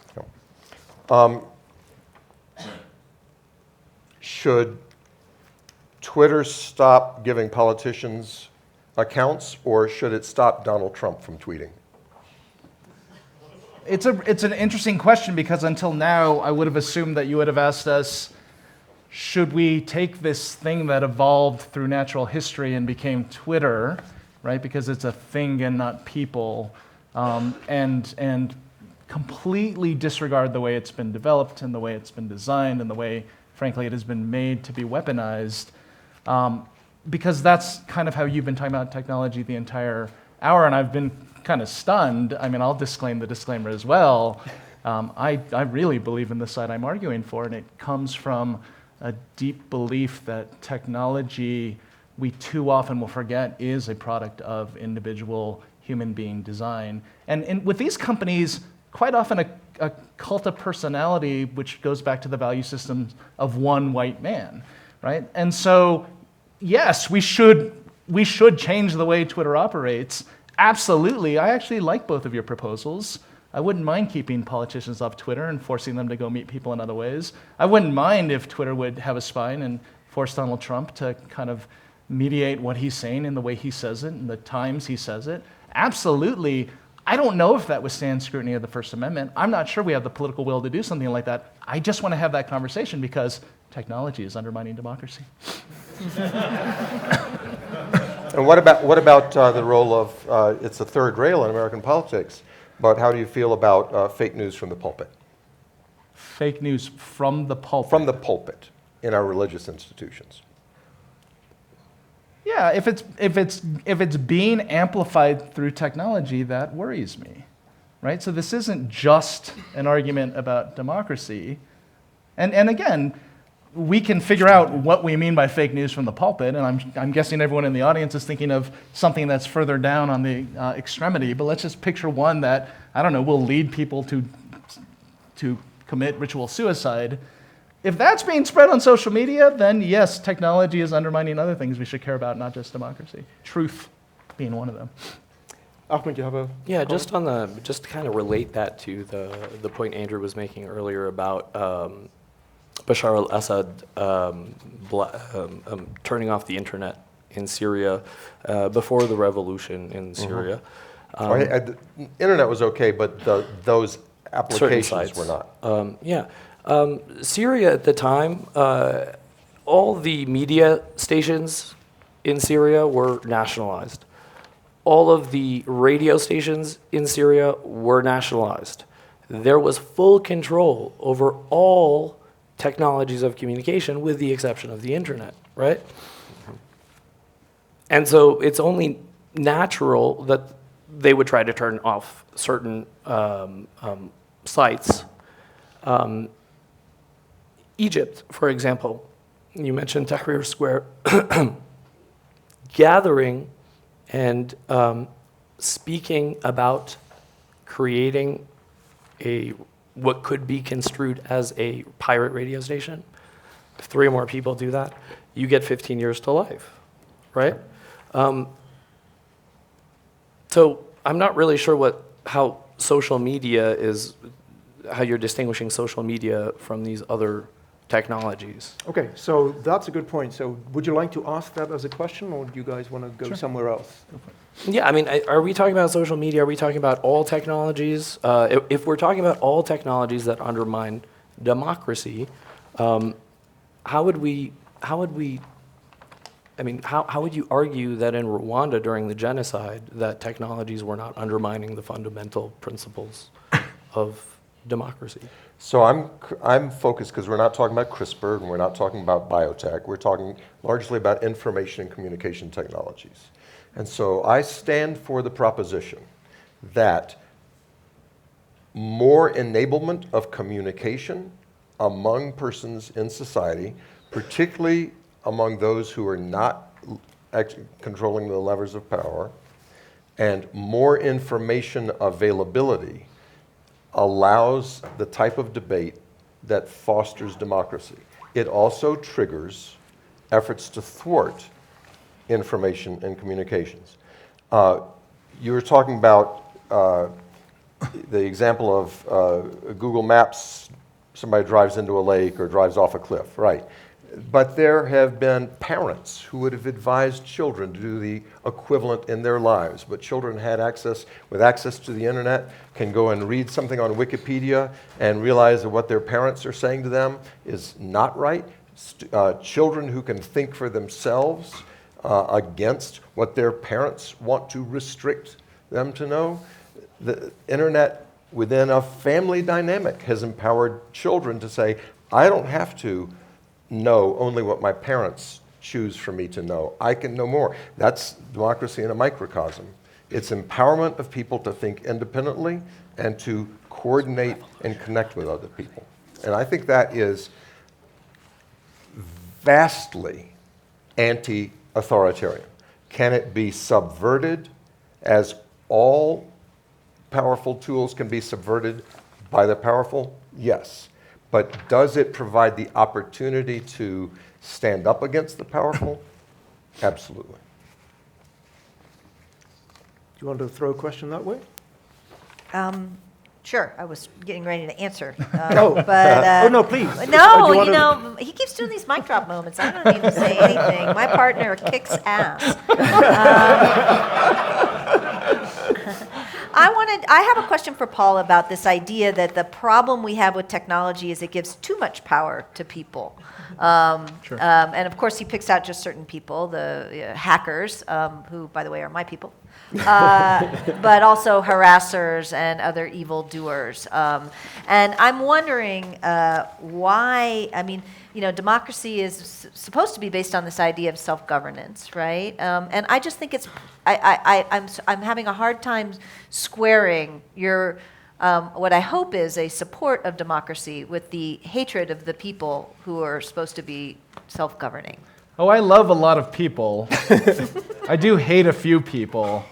Should Twitter stop giving politicians accounts, or should it stop Donald Trump from tweeting? It's an interesting question, because until now, I would have assumed that you would have asked us, should we take this thing that evolved through natural history and became Twitter, right? Because it's a thing and not people, and completely disregard the way it's been developed and the way it's been designed and the way, frankly, it has been made to be weaponized. Because that's kind of how you've been talking about technology the entire hour, and I've been kind of stunned. I mean, I'll disclaim the disclaimer as well. I really believe in the side I'm arguing for, and it comes from a deep belief that technology, we too often will forget, is a product of individual human being design. And with these companies, quite often a cult of personality, which goes back to the value systems of one white man, right? And so, yes, we should change the way Twitter operates. Absolutely. I actually like both of your proposals. I wouldn't mind keeping politicians off Twitter and forcing them to go meet people in other ways. I wouldn't mind if Twitter would have a spine and force Donald Trump to kind of mediate what he's saying in the way he says it and the times he says it. Absolutely. I don't know if that withstands scrutiny of the First Amendment. I'm not sure we have the political will to do something like that. I just want to have that conversation because technology is undermining democracy. And what about the role of, it's a third rail in American politics, but how do you feel about fake news from the pulpit? Fake news from the pulpit? From the pulpit in our religious institutions. Yeah, if it's being amplified through technology, that worries me, right? So this isn't just an argument about democracy. And again, we can figure out what we mean by fake news from the pulpit, and I'm guessing everyone in the audience is thinking of something that's further down on the extremity, but let's just picture one that, I don't know, will lead people to commit ritual suicide. If that's being spread on social media, then yes, technology is undermining other things we should care about, not just democracy. Truth being one of them. Ahmed, do you have a Yeah, comment? just to kind of relate that to the point Andrew was making earlier about Bashar al-Assad turning off the internet in Syria before the revolution in Syria. The internet was okay, but those applications were not. Syria at the time, all the media stations in Syria were nationalized. All of the radio stations in Syria were nationalized. There was full control over all technologies of communication with the exception of the internet, right? And so it's only natural that they would try to turn off certain sites. Egypt, for example, you mentioned Tahrir Square, gathering and speaking about creating what could be construed as a pirate radio station. If 3 or more people do that, you get 15 years to life, right? So I'm not really sure how social media is, how you're distinguishing social media from these other technologies. Okay, so that's a good point. So would you like to ask that as a question, or do you guys want to go somewhere else? Yeah, I mean, are we talking about social media? Are we talking about all technologies? If we're talking about all technologies that undermine democracy, how would you argue that in Rwanda during the genocide that technologies were not undermining the fundamental principles of democracy? So I'm focused because we're not talking about CRISPR and we're not talking about biotech. We're talking largely about information and communication technologies. And so I stand for the proposition that more enablement of communication among persons in society, particularly among those who are not controlling the levers of power, and more information availability allows the type of debate that fosters democracy. It also triggers efforts to thwart information and communications. You were talking about the example of Google Maps, somebody drives into a lake or drives off a cliff, right? But there have been parents who would have advised children to do the equivalent in their lives, but children had access to the internet, can go and read something on Wikipedia and realize that what their parents are saying to them is not right. Children who can think for themselves against what their parents want to restrict them to know. The internet within a family dynamic has empowered children to say, I don't have to know only what my parents choose for me to know. I can know more. That's democracy in a microcosm. It's empowerment of people to think independently and to coordinate and connect with other people. And I think that is vastly anti-authoritarian. Can it be subverted as all powerful tools can be subverted by the powerful? Yes. But does it provide the opportunity to stand up against the powerful? Absolutely. Do you want to throw a question that way? Sure, I was getting ready to answer. Oh, no, please. No, he keeps doing these mic drop moments. I don't even say anything. My partner kicks ass. I have a question for Paul about this idea that the problem we have with technology is it gives too much power to people. Sure. And of course, he picks out just certain people, the hackers, who, by the way, are my people, but also harassers and other evildoers. And I'm wondering why, democracy is supposed to be based on this idea of self-governance, right? And I just think I'm having a hard time squaring your what I hope is a support of democracy with the hatred of the people who are supposed to be self-governing. Oh, I love a lot of people. I do hate a few people,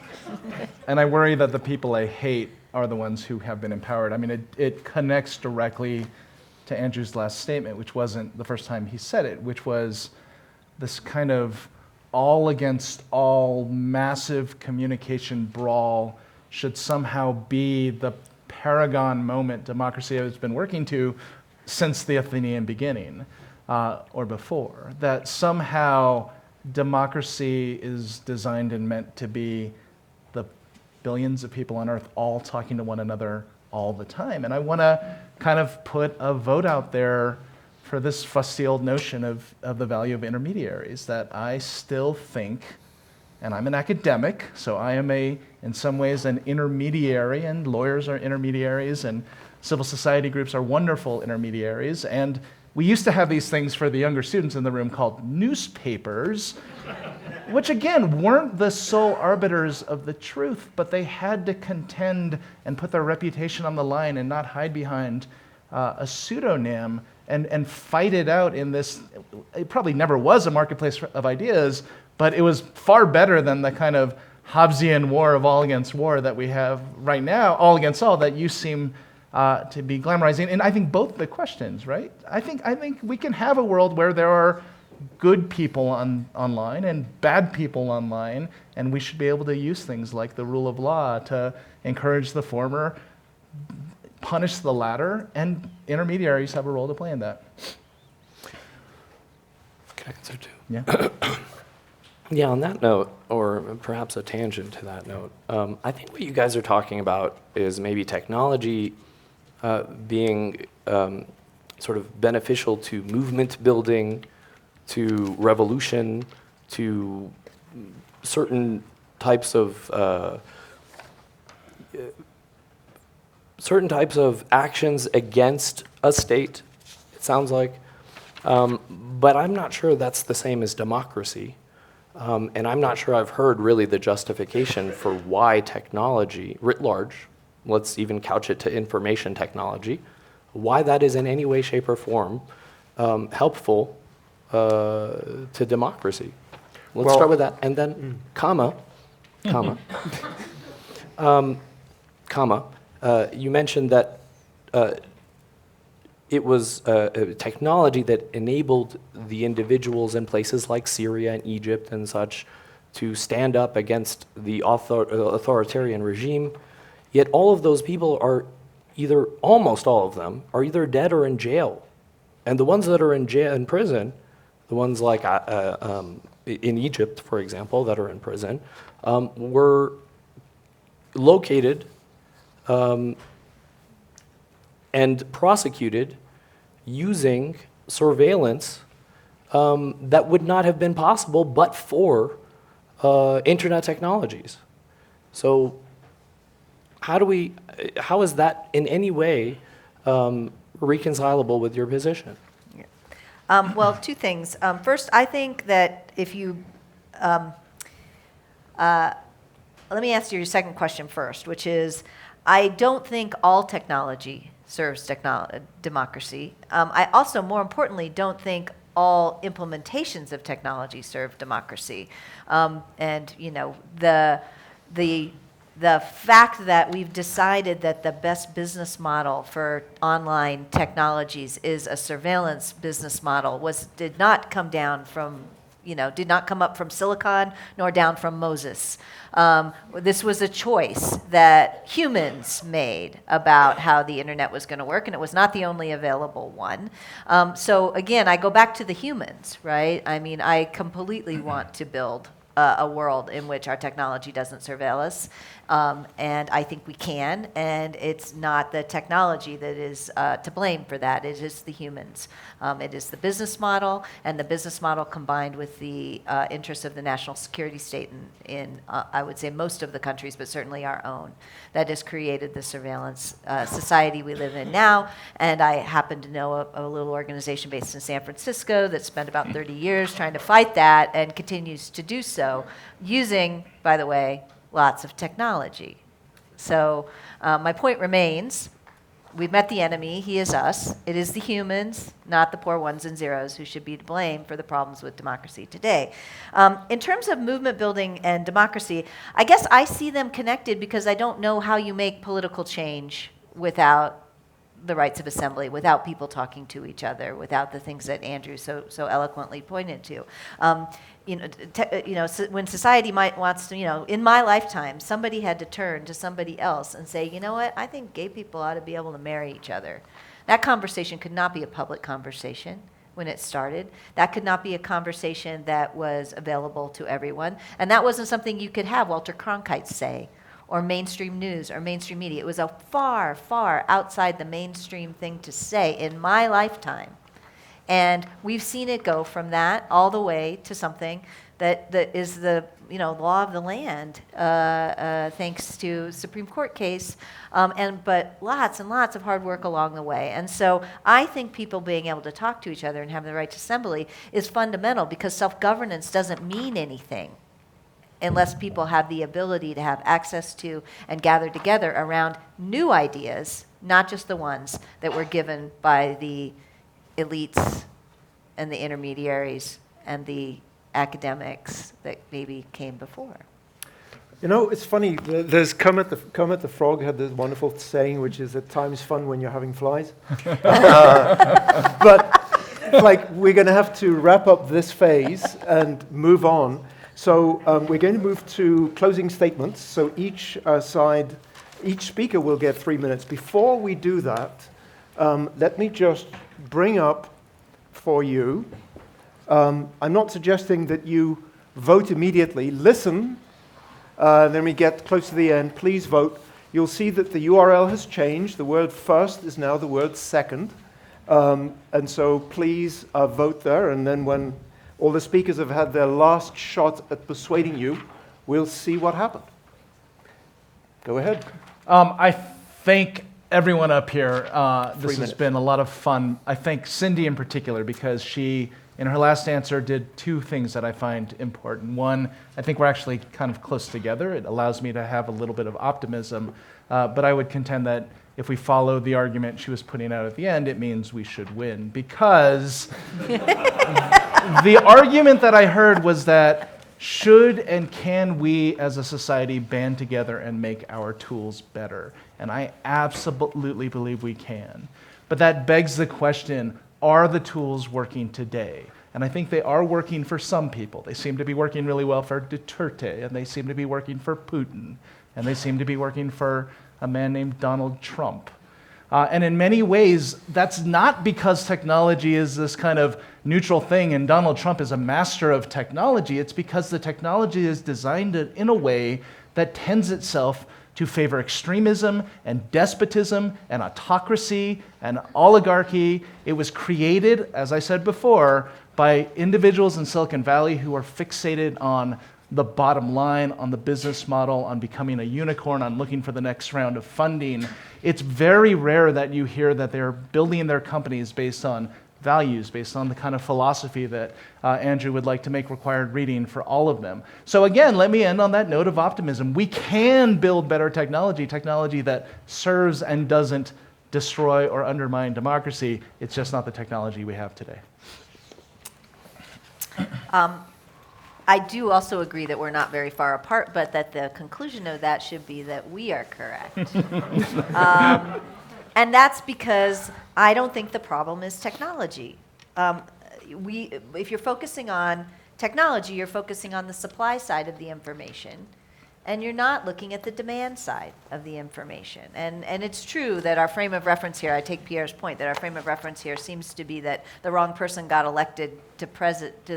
and I worry that the people I hate are the ones who have been empowered. I mean, it connects directly to Andrew's last statement, which wasn't the first time he said it, which was this kind of all against all massive communication brawl should somehow be the paragon moment democracy has been working to since the Athenian beginning, or before. That somehow democracy is designed and meant to be the billions of people on Earth all talking to one another all the time. And I want to kind of put a vote out there for this fusty old notion of the value of intermediaries, that I still think, and I'm an academic, so I am in some ways an intermediary, and lawyers are intermediaries, and civil society groups are wonderful intermediaries, and we used to have these things for the younger students in the room called newspapers, which again weren't the sole arbiters of the truth, but they had to contend and put their reputation on the line and not hide behind a pseudonym and fight it out in this. It probably never was a marketplace of ideas, but it was far better than the kind of Hobbesian war of all against war that we have right now, all against all, that you seem to be glamorizing. And I think both the questions, right? I think we can have a world where there are good people online and bad people online, and we should be able to use things like the rule of law to encourage the former, punish the latter, and intermediaries have a role to play in that. Can I answer too? Yeah. Yeah, on that note, or perhaps a tangent to that note, I think what you guys are talking about is maybe technology being sort of beneficial to movement building, to revolution, to certain types of actions against a state, it sounds like. But I'm not sure that's the same as democracy. And I'm not sure I've heard really the justification for why technology, writ large, let's even couch it to information technology, why that is in any way, shape, or form helpful to democracy. Let's start with that, and then comma, you mentioned that it was technology that enabled the individuals in places like Syria and Egypt and such to stand up against the authoritarian regime. Yet all of those people are either, almost all of them, are either dead or in jail. And the ones that are in prison, the ones like in Egypt, for example, that are in prison, were located and prosecuted using surveillance that would not have been possible but for internet technologies. So how is that in any way reconcilable with your position? Well, two things. First, I think that if you, let me answer your second question first, which is, I don't think all technology serves democracy. I also, more importantly, don't think all implementations of technology serve democracy. And you know, the fact that we've decided that the best business model for online technologies is a surveillance business model did not come down from, did not come up from Silicon nor down from Moses. This was a choice that humans made about how the internet was going to work, and it was not the only available one. So again, I go back to the humans, right? I mean, I completely want to build a world in which our technology doesn't surveil us, and I think we can, and it's not the technology that is to blame for that. It is the humans. It is the business model, and the business model combined with the interests of the national security state in I would say most of the countries, but certainly our own, that has created the surveillance society we live in now. And I happen to know a little organization based in San Francisco that spent about 30 years trying to fight that and continues to do so, using, by the way, lots of technology. So my point remains, we've met the enemy, he is us. It is the humans, not the poor ones and zeros, who should be to blame for the problems with democracy today. In terms of movement building and democracy, I guess I see them connected because I don't know how you make political change without the rights of assembly, without people talking to each other, without the things that Andrew so eloquently pointed to. When society wants to, in my lifetime, somebody had to turn to somebody else and say, you know what, I think gay people ought to be able to marry each other. That conversation could not be a public conversation when it started. That could not be a conversation that was available to everyone. And that wasn't something you could have Walter Cronkite say, or mainstream news, or mainstream media. It was a far, far outside the mainstream thing to say in my lifetime. And we've seen it go from that all the way to something that is the law of the land, thanks to Supreme Court case, but lots and lots of hard work along the way. And so I think people being able to talk to each other and have the right to assembly is fundamental, because self-governance doesn't mean anything unless people have the ability to have access to and gather together around new ideas, not just the ones that were given by the elites and the intermediaries and the academics that maybe came before. It's funny. There's Kermit the Frog had this wonderful saying, which is that time's fun when you're having flies. But we're going to have to wrap up this phase and move on. So we're going to move to closing statements. So each speaker will get 3 minutes. Before we do that, let me just bring up for you. I'm not suggesting that you vote immediately. Listen. Then we get close to the end. Please vote. You'll see that the URL has changed. The word first is now the word second. And so please vote there. And then when all the speakers have had their last shot at persuading you, we'll see what happened. Go ahead. I thank everyone up here. This has 3 been a lot of fun. I thank Cindy in particular, because she, in her last answer, did two things that I find important. One, I think we're actually kind of close together. It allows me to have a little bit of optimism. But I would contend that if we follow the argument she was putting out at the end, it means we should win. Because the argument that I heard was that should and can we as a society band together and make our tools better? And I absolutely believe we can. But that begs the question, are the tools working today? And I think they are working for some people. They seem to be working really well for Duterte, and they seem to be working for Putin, and they seem to be working for a man named Donald Trump. And in many ways, that's not because technology is this kind of neutral thing and Donald Trump is a master of technology. It's because the technology is designed in a way that tends itself to favor extremism and despotism and autocracy and oligarchy. It was created, as I said before, by individuals in Silicon Valley who are fixated on the bottom line, on the business model, on becoming a unicorn, on looking for the next round of funding. It's very rare that you hear that they're building their companies based on values, based on the kind of philosophy that Andrew would like to make required reading for all of them. So again, let me end on that note of optimism. We can build better technology that serves and doesn't destroy or undermine democracy. It's just not the technology we have today. I do also agree that we're not very far apart, but that the conclusion of that should be that we are correct. And that's because I don't think the problem is technology. If you're focusing on technology, you're focusing on the supply side of the information, and you're not looking at the demand side of the information. And it's true that our frame of reference here, I take Pierre's point, that our frame of reference here seems to be that the wrong person got elected to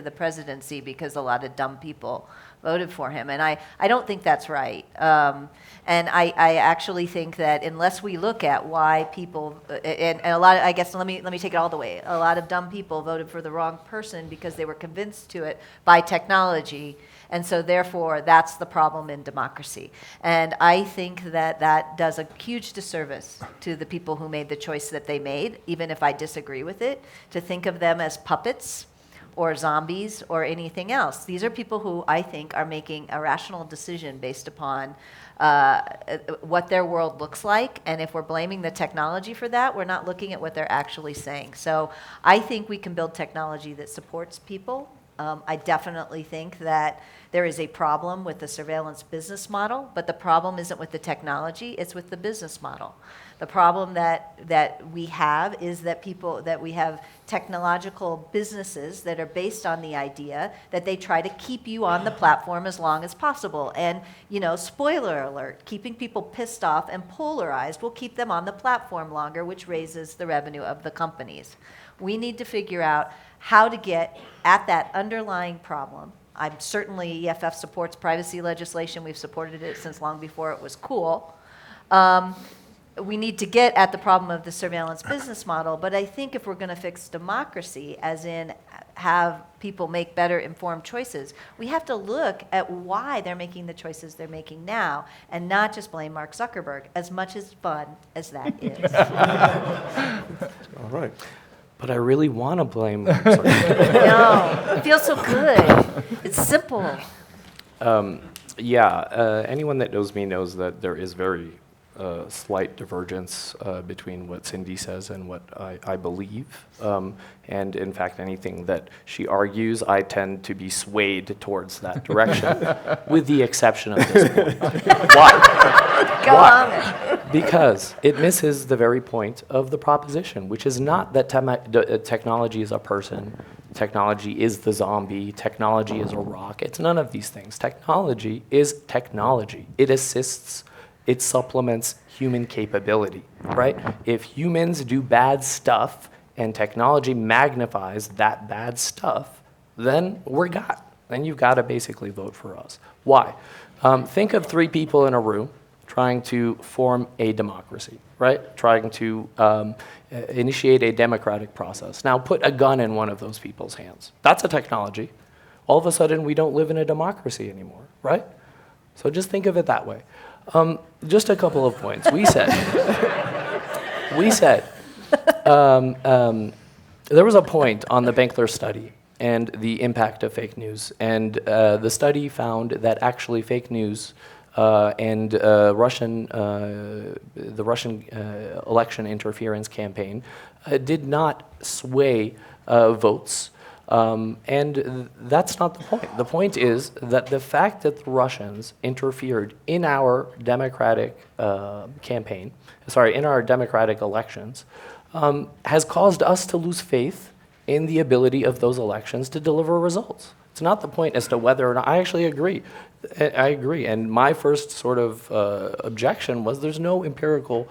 the presidency because a lot of dumb people voted for him. And I don't think that's right. And I actually think that unless we look at why people, and a lot of, I guess, let me take it all the way. A lot of dumb people voted for the wrong person because they were convinced to it by technology. And so therefore, that's the problem in democracy. And I think that that does a huge disservice to the people who made the choice that they made, even if I disagree with it, to think of them as puppets or zombies or anything else. These are people who I think are making a rational decision based upon what their world looks like. And if we're blaming the technology for that, we're not looking at what they're actually saying. So I think we can build technology that supports people. I definitely think that there is a problem with the surveillance business model, but the problem isn't with the technology, it's with the business model. The problem that we have is that we have technological businesses that are based on the idea that they try to keep you on the platform as long as possible. And, spoiler alert, keeping people pissed off and polarized will keep them on the platform longer, which raises the revenue of the companies. We need to figure out how to get at that underlying problem. Certainly EFF supports privacy legislation. We've supported it since long before it was cool. we need to get at the problem of the surveillance business model. But I think if we're going to fix democracy, as in have people make better informed choices, we have to look at why they're making the choices they're making now, and not just blame Mark Zuckerberg, as much as fun as that is. All right. But I really want to blame Mark Zuckerberg. No, it feels so good. It's simple. Anyone that knows me knows that there is very slight divergence between what Cindy says and what I believe. And in fact, anything that she argues, I tend to be swayed towards that direction, with the exception of this point. Why? Go on then. Because it misses the very point of the proposition, which is not that technology is a person, technology is the zombie, technology is a rock. It's none of these things. Technology is technology. It assists, it supplements human capability, right? If humans do bad stuff and technology magnifies that bad stuff, then we're got. Then you've got to basically vote for us. Why? Think of three people in a room trying to form a democracy, right? Trying to initiate a democratic process. Now put a gun in one of those people's hands. That's a technology. All of a sudden, we don't live in a democracy anymore, right? So just think of it that way. Just a couple of points. We said there was a point on the Benkler study and the impact of fake news. And the study found that actually fake news and the Russian election interference campaign did not sway votes. And that's not the point. The point is that the fact that the Russians interfered in our democratic in our democratic elections, has caused us to lose faith in the ability of those elections to deliver results. It's not the point as to whether or not, I actually agree. I agree. And my first sort of objection was there's no empirical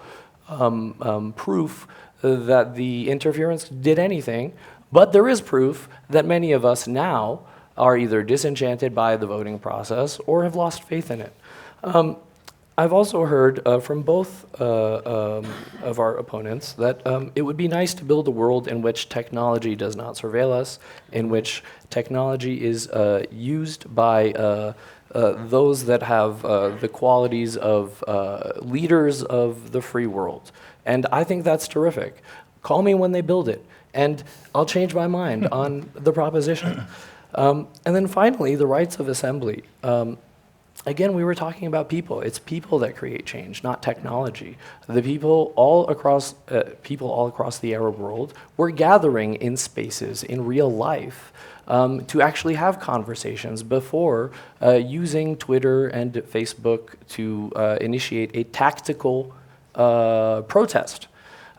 proof that the interference did anything. But there is proof that many of us now are either disenchanted by the voting process or have lost faith in it. I've also heard from both of our opponents that it would be nice to build a world in which technology does not surveil us, in which technology is used by those that have the qualities of leaders of the free world. And I think that's terrific. Call me when they build it, and I'll change my mind on the proposition. And then finally, the rights of assembly. Again, we were talking about people. It's people that create change, not technology. The people all across the Arab world were gathering in spaces in real life to actually have conversations before using Twitter and Facebook to initiate a tactical protest.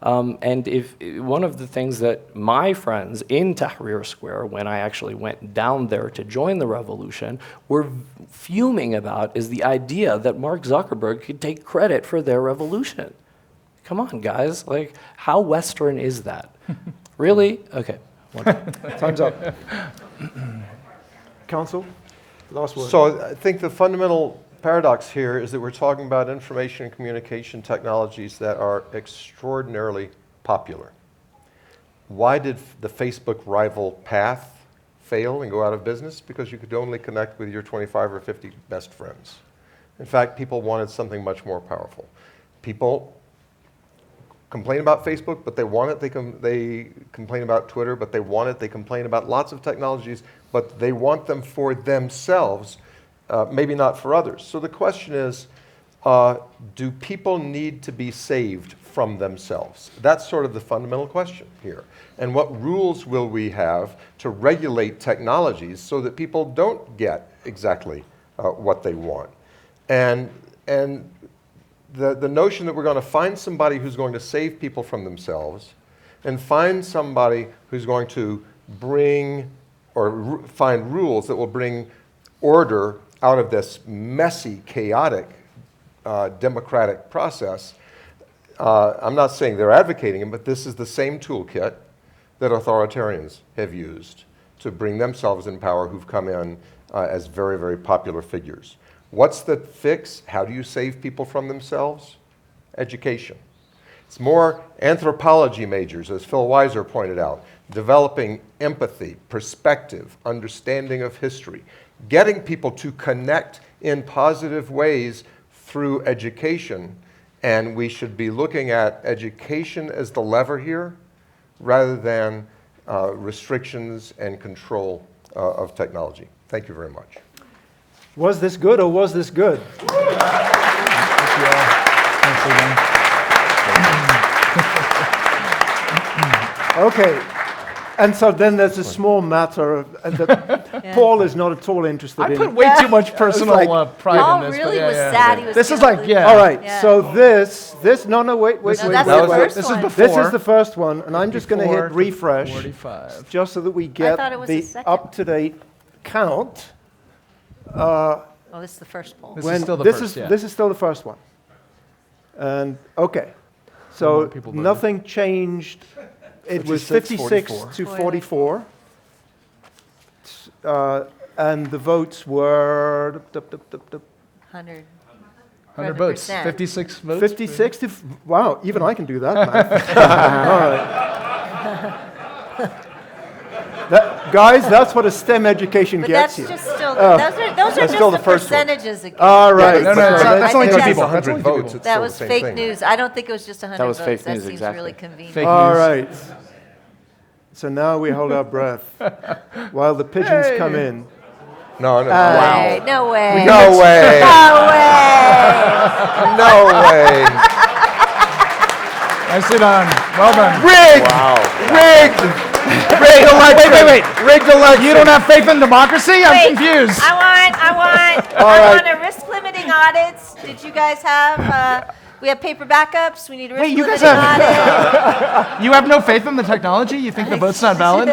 And if one of the things that my friends in Tahrir Square, when I actually went down there to join the revolution, were fuming about is the idea that Mark Zuckerberg could take credit for their revolution. Come on, guys. Like, how Western is that? Really? Okay. Time's up. Counsel, last word. So I think the fundamental paradox here is that we're talking about information and communication technologies that are extraordinarily popular. Why did the Facebook rival Path fail and go out of business? Because you could only connect with your 25 or 50 best friends. In fact, people wanted something much more powerful. People complain about Facebook, but they want it. They complain about Twitter, but they want it. They complain about lots of technologies, but they want them for themselves. Maybe not for others. So the question is, do people need to be saved from themselves? That's sort of the fundamental question here. And what rules will we have to regulate technologies so that people don't get exactly what they want? And the notion that we're going to find somebody who's going to save people from themselves and find somebody who's going to bring or find rules that will bring order out of this messy, chaotic, democratic process. I'm not saying they're advocating it, but this is the same toolkit that authoritarians have used to bring themselves in power who've come in as very, very popular figures. What's the fix? How do you save people from themselves? Education. It's more anthropology majors, as Phil Weiser pointed out, developing empathy, perspective, understanding of history, getting people to connect in positive ways through education. And we should be looking at education as the lever here rather than restrictions and control of technology. Thank you very much. Was this good or was this good? Okay. And so then there's a small matter that Paul is not at all interested I in. put way too much personal pride Paul in this. really but was sad he was This is gonna like, lose. All right, Yeah. so this, no, wait, No, that's the first This is one. before. This is the first one, and I'm just going to hit Before refresh, 45. just so that we get thought it was the the second. up-to-date count. Oh, this is the first poll. This is still the first, This is still the first one. And, okay, more so people voted. nothing changed. It was 56 to 44. And the votes were 100. 100 votes. 11%. 56 votes. 56 to, wow, even I can do that math. All right. Guys, that's what a STEM education But gets that's you. just still, those are That's just still the the first one. percentages again. All right. No, so that's only I two think people. that's- That's 100 only two votes. people. It's That still was the same fake thing. news. I don't think it was just 100 That was votes. fake That news, seems exactly. really convenient. Fake All news. right. So now we hold our breath while the pigeons come in. No, no, Hey, no way. no way, No way. no way. Nicely done. Well done. Rigged! Wow. Rigged! Rigged election! Wait. Rigged election! You don't have faith in democracy? I'm Wait, confused. I want a risk limiting audits. Did you guys have, we have paper backups. We need a risk Wait, you guys limiting audit. You have no faith in the technology? You think the vote's not valid?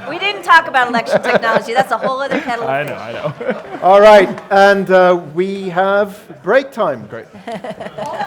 We didn't talk about election technology. That's a whole other kettle of fish. I know. All right, and we have break time. Great.